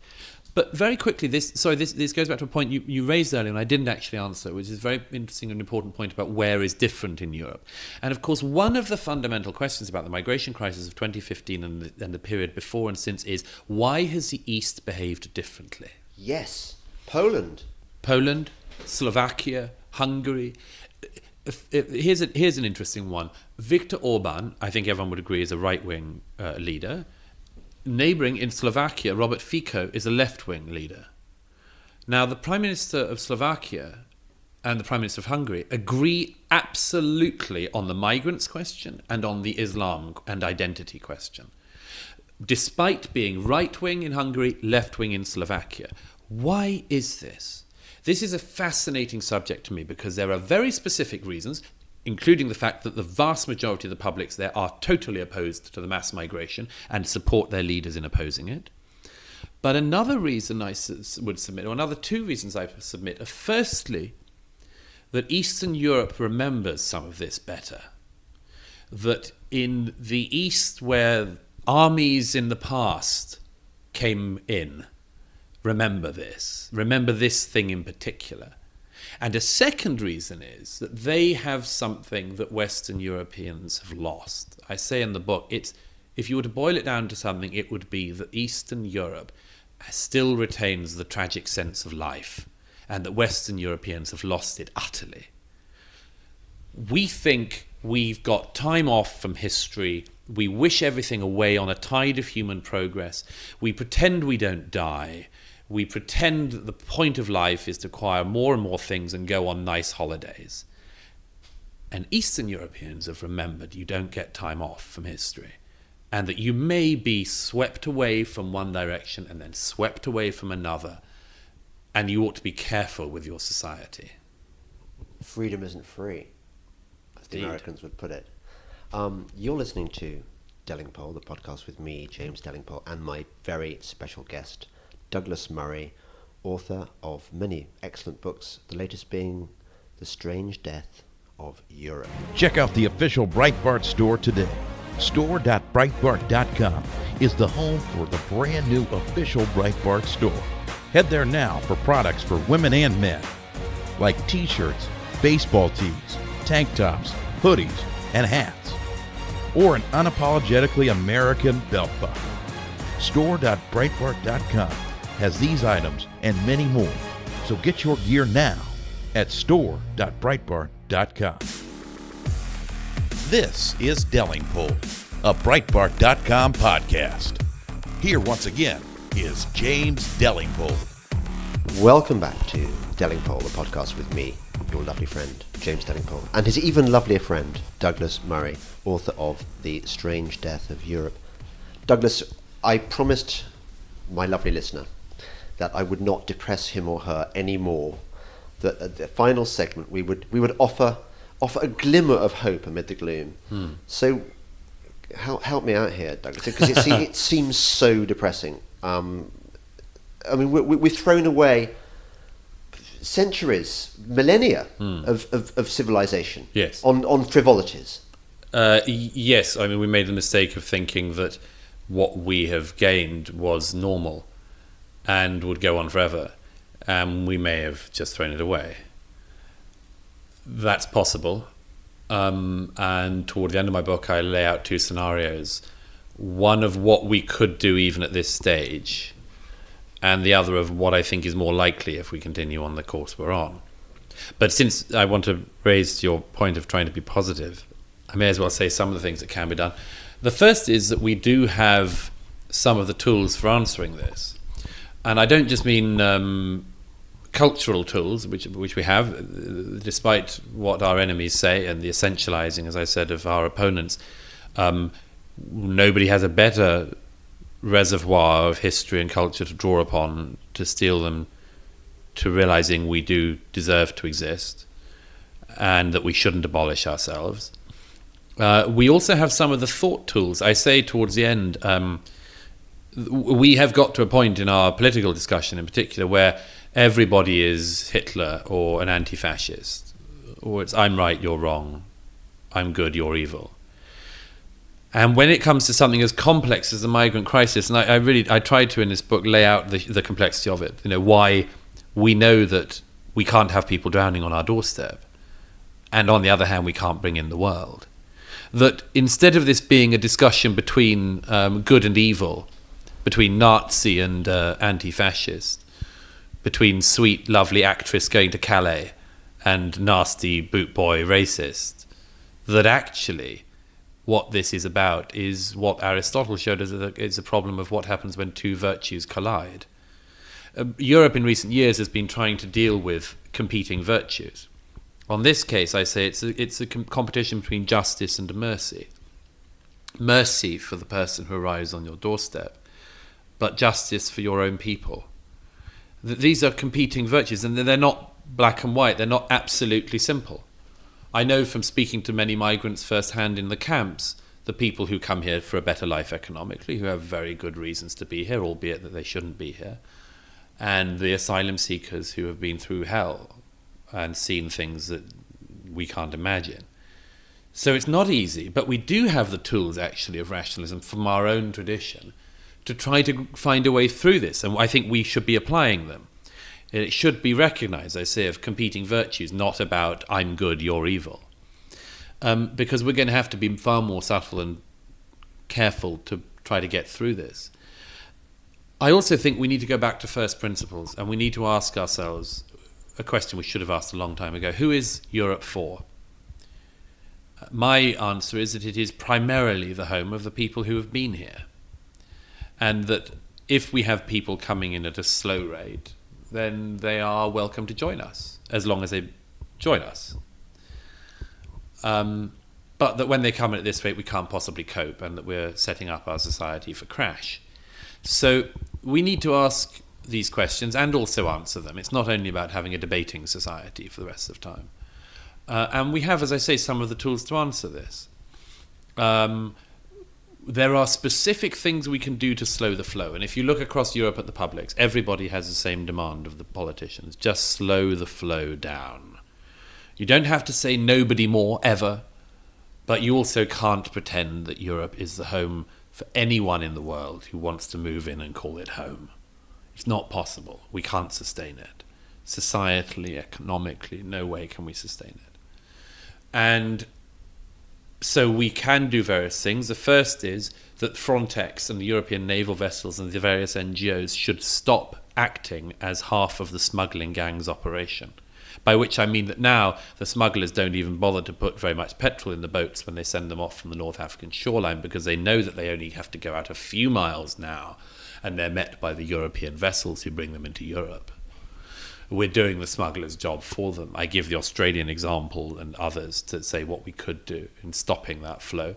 But very quickly, this goes back to a point you raised earlier, and I didn't actually answer, which is a very interesting and important point about where is different in Europe. And of course, one of the fundamental questions about the migration crisis of 2015 and the period before and since is, why has the East behaved differently? Yes, Poland, Slovakia, Hungary. Here's an interesting one. Viktor Orban, I think everyone would agree, is a right-wing leader. Neighbouring in Slovakia, Robert Fico is a left-wing leader. Now, the Prime Minister of Slovakia and the Prime Minister of Hungary agree absolutely on the migrants question and on the Islam and identity question, despite being right-wing in Hungary, left-wing in Slovakia. Why is this? This is a fascinating subject to me because there are very specific reasons, including the fact that the vast majority of the publics there are totally opposed to the mass migration and support their leaders in opposing it. But another reason I would submit, or another two reasons I submit, are firstly, that Eastern Europe remembers some of this better. That in the East, where armies in the past came in, remember this thing in particular. And a second reason is that they have something that Western Europeans have lost. I say in the book, if you were to boil it down to something, it would be that Eastern Europe still retains the tragic sense of life, and that Western Europeans have lost it utterly. We think we've got time off from history We wish everything away on a tide of human progress. We pretend we don't die. We pretend that the point of life is to acquire more and more things and go on nice holidays. And Eastern Europeans have remembered you don't get time off from history, and that you may be swept away from one direction and then swept away from another, and you ought to be careful with your society. Freedom isn't free, as the Indeed. Americans would put it. You're listening to Delingpole, the podcast with me, James Delingpole, and my very special guest, Douglas Murray, author of many excellent books, the latest being The Strange Death of Europe. Check out the official Breitbart store today. Store.breitbart.com is the home for the brand new official Breitbart store. Head there now for products for women and men, like t-shirts, baseball tees, tank tops, hoodies, and hats, or an unapologetically American belt buckle. Store.breitbart.com has these items and many more, so get your gear now at store.breitbart.com. This is Delingpole, a Breitbart.com podcast. Here once again is James Delingpole. Welcome back to Delingpole, the podcast with me, your lovely friend, James Delingpole, and his even lovelier friend, Douglas Murray, author of The Strange Death of Europe. Douglas, I promised my lovely listener that I would not depress him or her anymore, that at the final segment we would offer a glimmer of hope amid the gloom. So help me out here, Douglas, because it seems so depressing. I mean, we've thrown away centuries, millennia of civilization, Yes. on frivolities. Yes, I mean, we made the mistake of thinking that what we have gained was normal and would go on forever, and we may have just thrown it away. That's possible, and toward the end of my book I lay out two scenarios, one of what we could do even at this stage, and the other of what I think is more likely if we continue on the course we're on. But since I want to raise your point of trying to be positive, I may as well say some of the things that can be done. The first is that we do have some of the tools for answering this, and I don't just mean cultural tools, which we have, despite what our enemies say and the essentializing, as I said, of our opponents. Nobody has a better reservoir of history and culture to draw upon to steel them to realizing we do deserve to exist and that we shouldn't abolish ourselves. We also have some of the thought tools. I say towards the end, we have got to a point in our political discussion in particular where everybody is Hitler or an anti-fascist, or it's I'm right, you're wrong, I'm good, you're evil. And when it comes to something as complex as the migrant crisis, and I tried to in this book lay out the complexity of it, why we know that we can't have people drowning on our doorstep, and on the other hand we can't bring in the world. That instead of this being a discussion between good and evil, between Nazi and anti-fascist, between sweet, lovely actress going to Calais and nasty boot boy racist, that actually what this is about is what Aristotle showed us is a problem of what happens when two virtues collide. Europe in recent years has been trying to deal with competing virtues. On this case, I say it's a competition between justice and mercy. Mercy for the person who arrives on your doorstep, but justice for your own people. These are competing virtues, and they're not black and white. They're not absolutely simple. I know from speaking to many migrants firsthand in the camps, the people who come here for a better life economically, who have very good reasons to be here, albeit that they shouldn't be here, and the asylum seekers who have been through hell and seen things that we can't imagine. So it's not easy, but we do have the tools, actually, of rationalism from our own tradition to try to find a way through this, and I think we should be applying them. It should be recognized, I say, of competing virtues, not about I'm good, you're evil. Because we're going to have to be far more subtle and careful to try to get through this. I also think we need to go back to first principles, and we need to ask ourselves a question we should have asked a long time ago. Who is Europe for? My answer is that it is primarily the home of the people who have been here. And that if we have people coming in at a slow rate, then they are welcome to join us, as long as they join us. But that when they come in at this rate, we can't possibly cope, and that we're setting up our society for crash. So we need to ask these questions and also answer them. It's not only about having a debating society for the rest of time. And we have, as I say, some of the tools to answer this. There are specific things we can do to slow the flow. And if you look across Europe at the publics, everybody has the same demand of the politicians. Just slow the flow down. You don't have to say nobody more, ever. But you also can't pretend that Europe is the home for anyone in the world who wants to move in and call it home. It's not possible. We can't sustain it. Societally, economically, no way can we sustain it. And so we can do various things. The first is that Frontex and the European naval vessels and the various NGOs should stop acting as half of the smuggling gang's operation. By which I mean that now the smugglers don't even bother to put very much petrol in the boats when they send them off from the North African shoreline, because they know that they only have to go out a few miles now, and they're met by the European vessels who bring them into Europe. We're doing the smugglers' job for them. I give the Australian example and others to say what we could do in stopping that flow.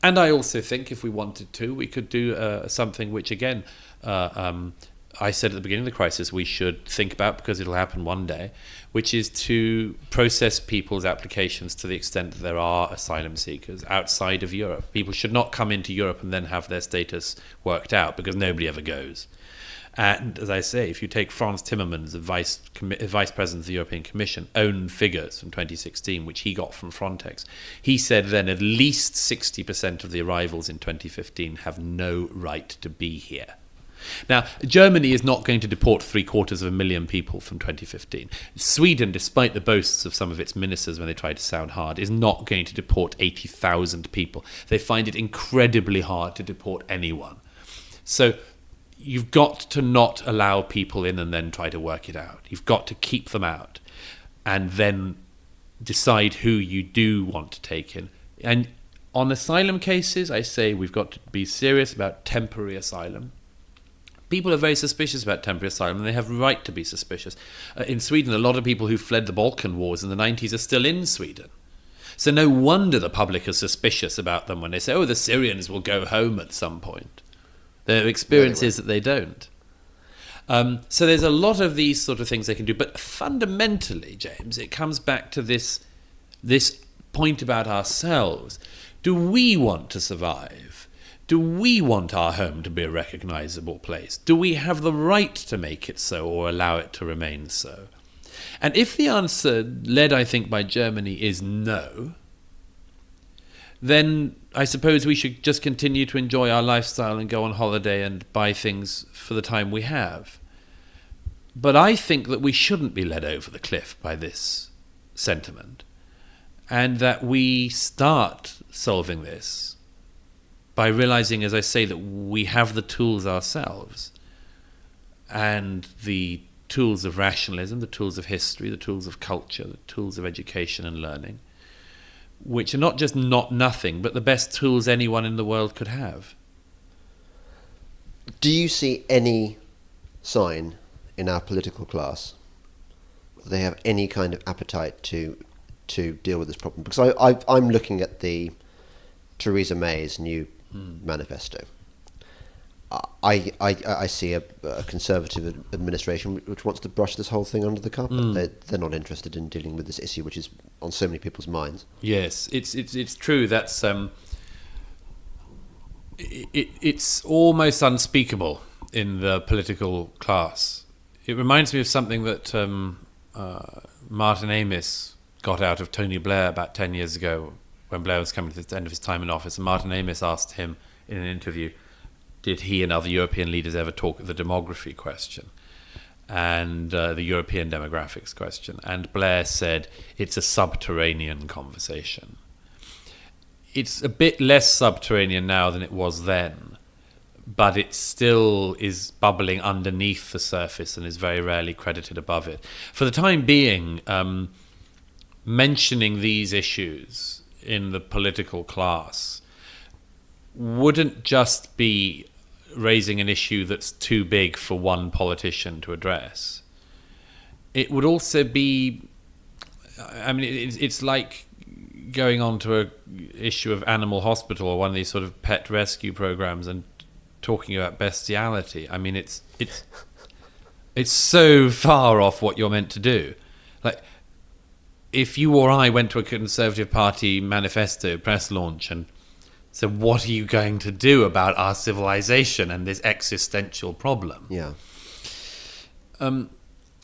And I also think if we wanted to, we could do something which, again, I said at the beginning of the crisis we should think about, because it'll happen one day, which is to process people's applications to the extent that there are asylum seekers outside of Europe. People should not come into Europe and then have their status worked out, because nobody ever goes. And as I say, if you take Franz Timmermans, the Vice President of the European Commission, own figures from 2016, which he got from Frontex, he said then at least 60% of the arrivals in 2015 have no right to be here. Now, Germany is not going to deport 750,000 people from 2015. Sweden, despite the boasts of some of its ministers when they try to sound hard, is not going to deport 80,000 people. They find it incredibly hard to deport anyone. So you've got to not allow people in and then try to work it out. You've got to keep them out and then decide who you do want to take in. And on asylum cases, I say we've got to be serious about temporary asylum. People are very suspicious about temporary asylum, and they have a right to be suspicious. In Sweden, a lot of people who fled the Balkan Wars in the 90s are still in Sweden. So no wonder the public are suspicious about them when they say, oh, the Syrians will go home at some point. Their experience is that they don't. So there's a lot of these sort of things they can do. But fundamentally, James, it comes back to this point about ourselves. Do we want to survive? Do we want our home to be a recognizable place? Do we have the right to make it so or allow it to remain so? And if the answer, led, I think, by Germany, is no, then I suppose we should just continue to enjoy our lifestyle and go on holiday and buy things for the time we have. But I think that we shouldn't be led over the cliff by this sentiment, and that we start solving this by realizing, as I say, that we have the tools ourselves, and the tools of rationalism, the tools of history, the tools of culture, the tools of education and learning, which are not just not nothing, but the best tools anyone in the world could have. Do you see any sign in our political class that they have any kind of appetite to deal with this problem? Because I'm looking at the Theresa May's new manifesto. I see a Conservative administration which wants to brush this whole thing under the carpet. They're not interested in dealing with this issue, which is on so many people's minds. Yes, it's true. That's it's almost unspeakable in the political class. It reminds me of something that Martin Amis got out of Tony Blair about 10 years ago, when Blair was coming to the end of his time in office. And Martin Amis asked him in an interview, did he and other European leaders ever talk of the demography question and the European demographics question? And Blair said, it's a subterranean conversation. It's a bit less subterranean now than it was then, but it still is bubbling underneath the surface and is very rarely credited above it. For the time being, mentioning these issues in the political class wouldn't just be raising an issue that's too big for one politician to address. It would also be, I mean, it's like going on to an issue of Animal Hospital or one of these sort of pet rescue programs and talking about bestiality. I mean, it's so far off what you're meant to do. Like, if you or I went to a Conservative Party manifesto press launch and said, what are you going to do about our civilization and this existential problem? Yeah.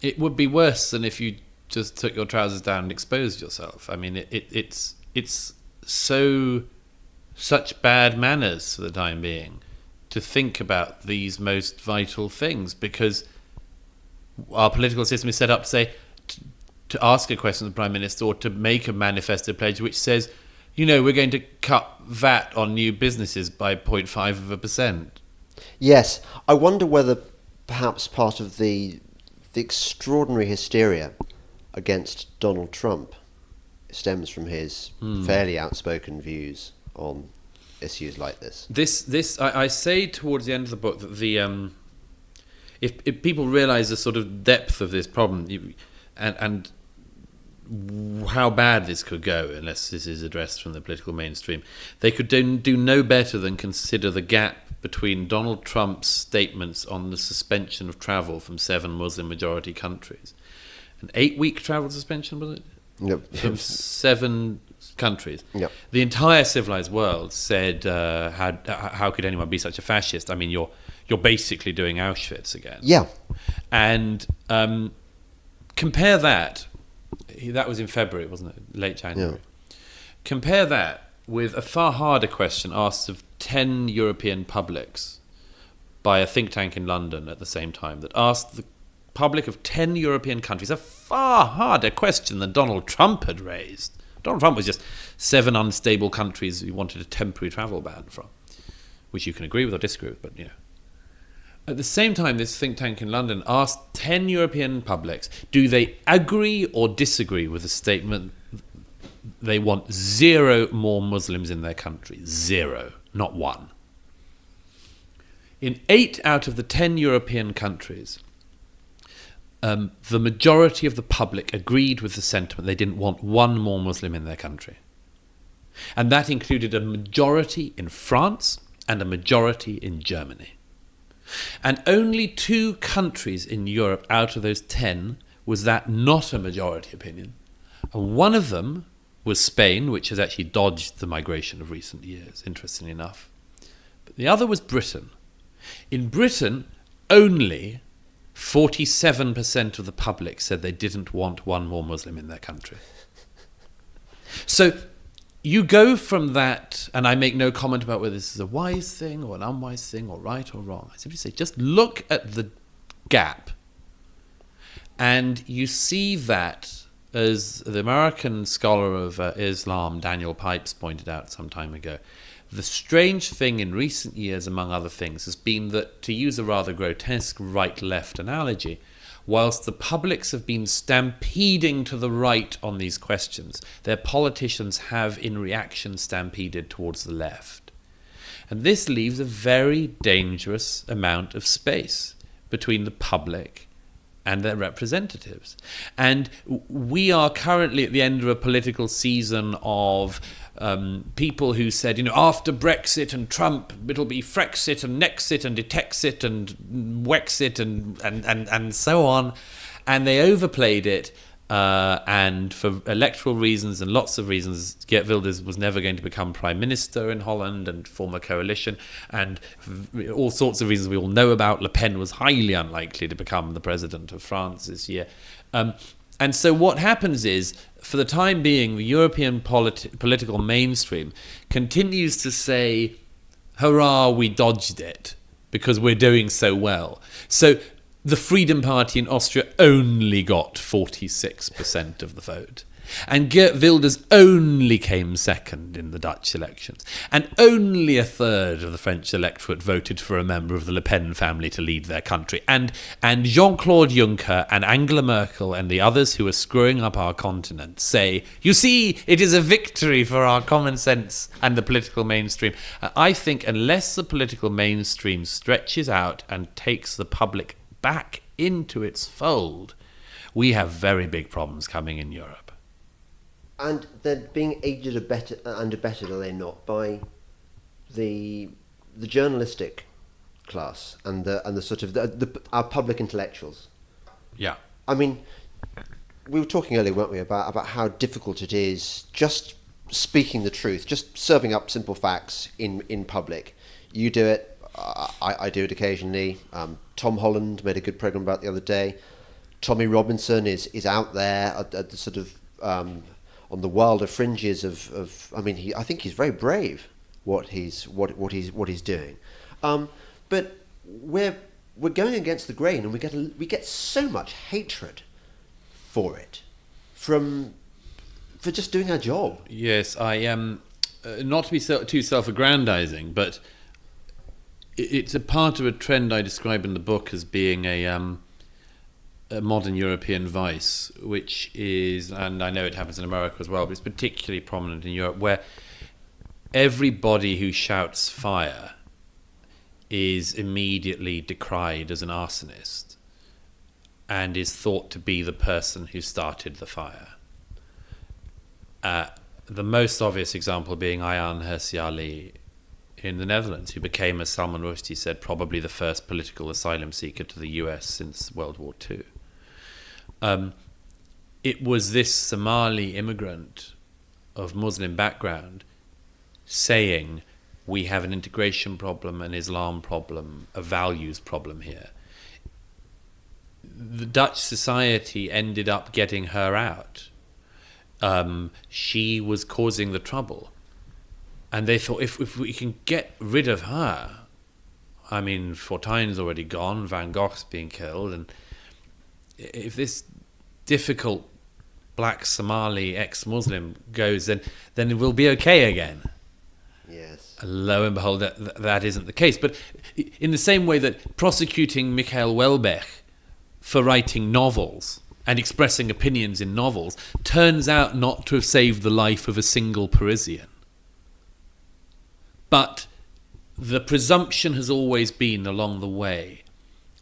It would be worse than if you just took your trousers down and exposed yourself. I mean, it's such bad manners for the time being to think about these most vital things, because our political system is set up to say, to ask a question of the Prime Minister or to make a manifesto pledge which says, we're going to cut VAT on new businesses by 0.5%. Yes. I wonder whether perhaps part of the extraordinary hysteria against Donald Trump stems from his fairly outspoken views on issues like this. I say towards the end of the book that if people realise the sort of depth of this problem and how bad this could go unless this is addressed from the political mainstream, they could do no better than consider the gap between Donald Trump's statements on the suspension of travel from 7 Muslim-majority countries. An 8-week travel suspension, was it? Yep. From 7 countries. Yep. The entire civilized world said, how could anyone be such a fascist? I mean, you're basically doing Auschwitz again. Yeah. And compare that was in February, wasn't it? Late January. Yeah. Compare that with a far harder question asked of 10 European publics by a think tank in London at the same time, that asked the public of 10 European countries a far harder question than Donald Trump had raised. Donald Trump was just 7 unstable countries he wanted a temporary travel ban from, which you can agree with or disagree with, but At the same time, this think tank in London asked 10 European publics, do they agree or disagree with the statement they want 0 more Muslims in their country? 0, not 1. In 8 out of the 10 European countries, the majority of the public agreed with the sentiment they didn't want 1 more Muslim in their country. And that included a majority in France and a majority in Germany. And only 2 countries in Europe out of those 10 was that not a majority opinion. And one of them was Spain, which has actually dodged the migration of recent years, interestingly enough. But the other was Britain. In Britain, only 47% of the public said they didn't want 1 more Muslim in their country. So you go from that, and I make no comment about whether this is a wise thing or an unwise thing or right or wrong. I simply say, just look at the gap. And you see that, as the American scholar of Islam, Daniel Pipes, pointed out some time ago, the strange thing in recent years, among other things, has been that, to use a rather grotesque right-left analogy, whilst the publics have been stampeding to the right on these questions, their politicians have, in reaction, stampeded towards the left. And this leaves a very dangerous amount of space between the public and their representatives. And we are currently at the end of a political season of people who said, after Brexit and Trump, it'll be Frexit and Nexit and Detexit and Wexit and so on. And they overplayed it. And for electoral reasons and lots of reasons, Geert Wilders was never going to become Prime Minister in Holland and form a coalition. And all sorts of reasons we all know about. Le Pen was highly unlikely to become the President of France this year. And so what happens is, for the time being, the European political mainstream continues to say, hurrah, we dodged it, because we're doing so well. So the Freedom Party in Austria only got 46% of the vote. And Geert Wilders only came second in the Dutch elections. And only a third of the French electorate voted for a member of the Le Pen family to lead their country. And Jean-Claude Juncker and Angela Merkel and the others who are screwing up our continent say, you see, it is a victory for our common sense and the political mainstream. I think unless the political mainstream stretches out and takes the public back into its fold, we have very big problems coming in Europe. And they're being aided and abetted, are they not, by the journalistic class and the sort of our public intellectuals? Yeah. I mean, we were talking earlier, weren't we, about how difficult it is just speaking the truth, just serving up simple facts in public. You do it. I do it occasionally. Tom Holland made a good program about it the other day. Tommy Robinson is out there at the sort of on the wilder fringes of I mean, I think he's very brave what he's doing, but we're going against the grain, and we get so much hatred for it for just doing our job. Yes, I am not to be too self-aggrandizing, but it's a part of a trend I describe in the book as being a modern European vice, which is, and I know it happens in America as well, but it's particularly prominent in Europe, where everybody who shouts fire is immediately decried as an arsonist and is thought to be the person who started the fire. The most obvious example being Ayaan Hirsi Ali in the Netherlands, who became, as Salman Rushdie said, probably the first political asylum seeker to the US since World War II. It was this Somali immigrant of Muslim background saying, we have an integration problem, an Islam problem, a values problem here. The Dutch society ended up getting her out. She was causing the trouble. And they thought, if we can get rid of her, I mean, Fortuyn's already gone, Van Gogh's being killed, and if this difficult black Somali ex-Muslim goes, then it will be okay again. Yes. Lo and behold, that isn't the case. But in the same way that prosecuting Michael Welbeck for writing novels and expressing opinions in novels turns out not to have saved the life of a single Parisian. But the presumption has always been along the way,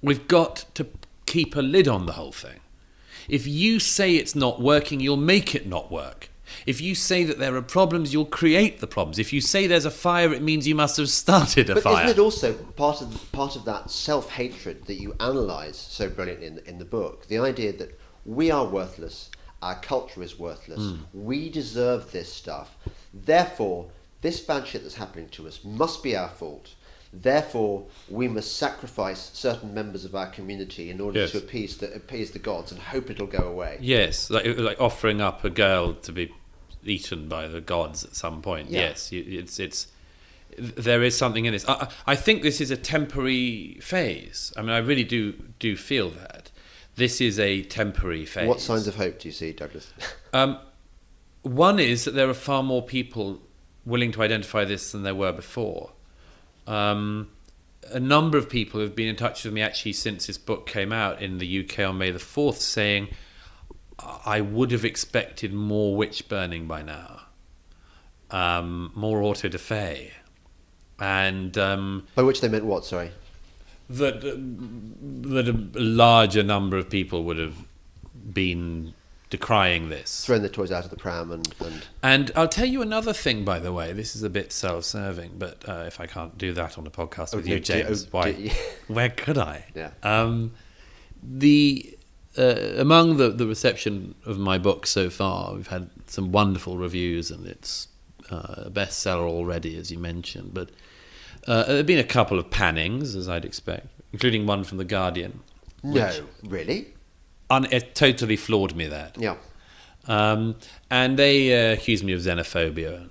we've got to keep a lid on the whole thing. If you say it's not working, you'll make it not work. If you say that there are problems, you'll create the problems. If you say there's a fire, it means you must have started a fire. But isn't it also part of that self-hatred that you analyse so brilliantly in the book? The idea that we are worthless, our culture is worthless, we deserve this stuff, therefore this bad shit that's happening to us must be our fault. Therefore, we must sacrifice certain members of our community in order to appease the gods and hope it'll go away. Yes, like offering up a girl to be eaten by the gods at some point. Yeah. Yes, it's there is something in this. I think this is a temporary phase. I mean, I really do feel that this is a temporary phase. What signs of hope do you see, Douglas? One is that there are far more people willing to identify this than there were before. A number of people have been in touch with me actually since this book came out in the UK on May the 4th saying, I would have expected more witch burning by now, more auto da fe, and by which they meant what? Sorry, that a larger number of people would have been decrying this, throwing the toys out of the pram, and I'll tell you another thing. By the way, this is a bit self-serving, but if I can't do that on a podcast with you, James, where could I? Yeah. Among the reception of my book so far, we've had some wonderful reviews, and it's a bestseller already, as you mentioned. But there have been a couple of pannings, as I'd expect, including one from The Guardian. No, really? It totally floored me, that. Yeah. And they accused me of xenophobia.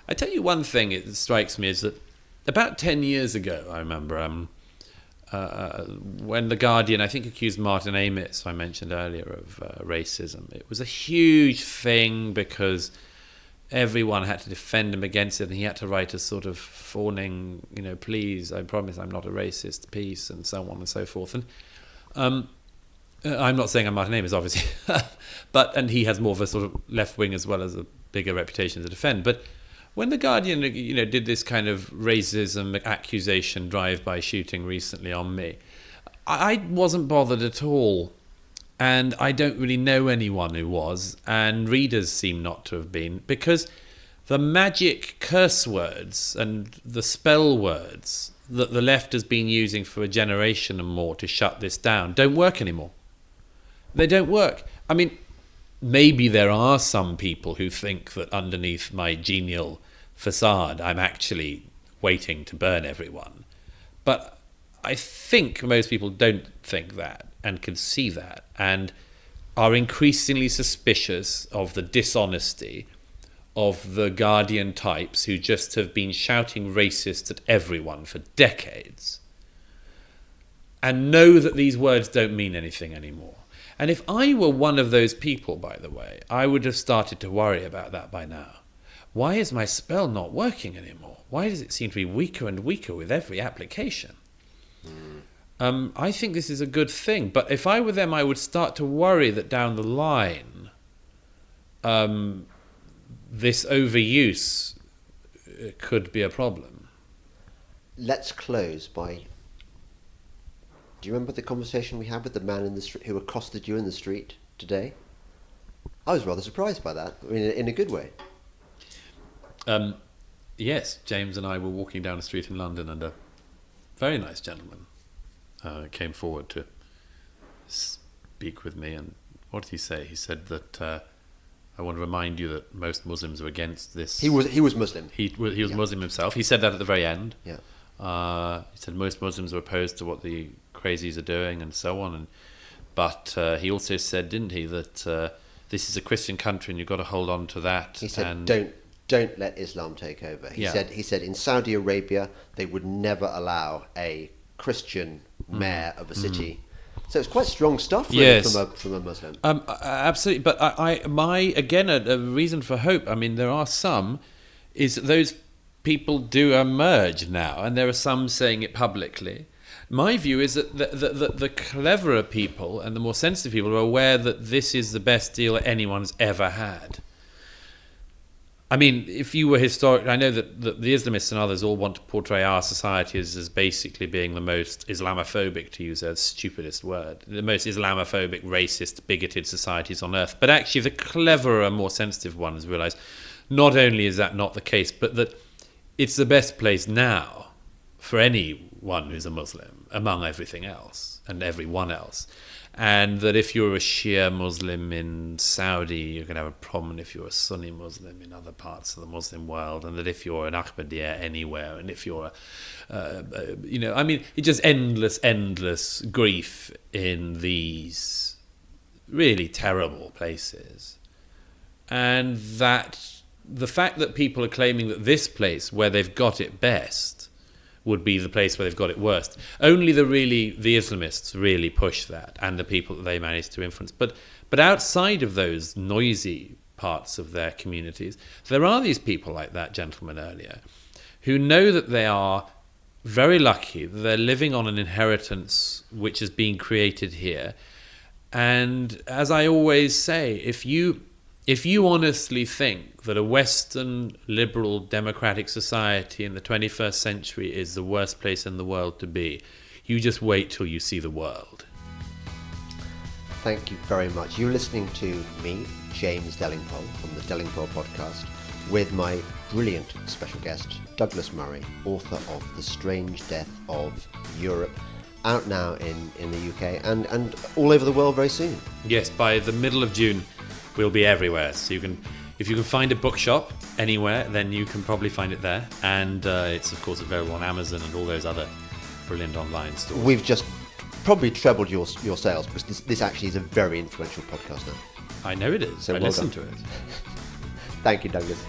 I tell you one thing, it strikes me, is that about 10 years ago, I remember, when The Guardian, I think, accused Martin Amis, who I mentioned earlier, of racism, it was a huge thing because everyone had to defend him against it, and he had to write a sort of fawning, please, I promise I'm not a racist, peace, and so on and so forth. And I'm not saying I'm Martin Amis, obviously, and he has more of a sort of left wing as well as a bigger reputation to defend. But when The Guardian, did this kind of racism accusation drive-by shooting recently on me, I wasn't bothered at all. And I don't really know anyone who was, and readers seem not to have been, because the magic curse words and the spell words that the left has been using for a generation and more to shut this down don't work anymore. They don't work. I mean, maybe there are some people who think that underneath my genial facade I'm actually waiting to burn everyone. But I think most people don't think that and can see that and are increasingly suspicious of the dishonesty of the Guardian types who just have been shouting racist at everyone for decades and know that these words don't mean anything anymore. And if I were one of those people, by the way, I would have started to worry about that by now. Why is my spell not working anymore? Why does it seem to be weaker and weaker with every application? I think this is a good thing, but if I were them, I would start to worry that down the line, this overuse could be a problem. Let's close by... Do you remember the conversation we had with the man in the street who accosted you in the street today? I was rather surprised by that, I mean, in a good way. Yes, James and I were walking down the street in London, and a very nice gentleman came forward to speak with me. And what did he say? He said that I want to remind you that most Muslims are against this. He was Muslim. He was Muslim himself. He said that at the very end. Yeah. He said most Muslims are opposed to what the crazies are doing and so on. But he also said, didn't he, that this is a Christian country and you've got to hold on to that. He said, don't let Islam take over. He said in Saudi Arabia they would never allow a Christian mayor of a city. So it's quite strong stuff, really, yes, from a Muslim. Absolutely. But a reason for hope, I mean, there are some, is that those people do emerge now, and there are some saying it publicly. My view is that the cleverer people and the more sensitive people are aware that this is the best deal anyone's ever had. I mean, if you were historic, I know that the Islamists and others all want to portray our society as basically being the most Islamophobic, to use a stupidest word, the most Islamophobic, racist, bigoted societies on earth. But actually the cleverer, more sensitive ones realise not only is that not the case, but that it's the best place now for anyone who's a Muslim, among everything else and everyone else. And that if you're a Shia Muslim in Saudi, you're going to have a problem if you're a Sunni Muslim in other parts of the Muslim world. And that if you're an Ahmadiyya anywhere, and if you're, I mean, it's just endless grief in these really terrible places. And that the fact that people are claiming that this place, where they've got it best, would be the place where they've got it worst. Only the Islamists really push that, and the people that they manage to influence. But outside of those noisy parts of their communities, there are these people like that gentleman earlier, who know that they are very lucky, that they're living on an inheritance which has been created here. And as I always say, if you honestly think that a Western liberal democratic society in the 21st century is the worst place in the world to be, you just wait till you see the world. Thank you very much. You're listening to me, James Delingpole, from the Delingpole podcast, with my brilliant special guest, Douglas Murray, author of The Strange Death of Europe, out now in the UK and all over the world very soon. Yes, by the middle of June, we'll be everywhere. So if you can find a bookshop anywhere, then you can probably find it there. And it's, of course, available on Amazon and all those other brilliant online stores. We've just probably trebled your sales, because this actually is a very influential podcast now. I know it is. So I listen to it. Thank you, Douglas.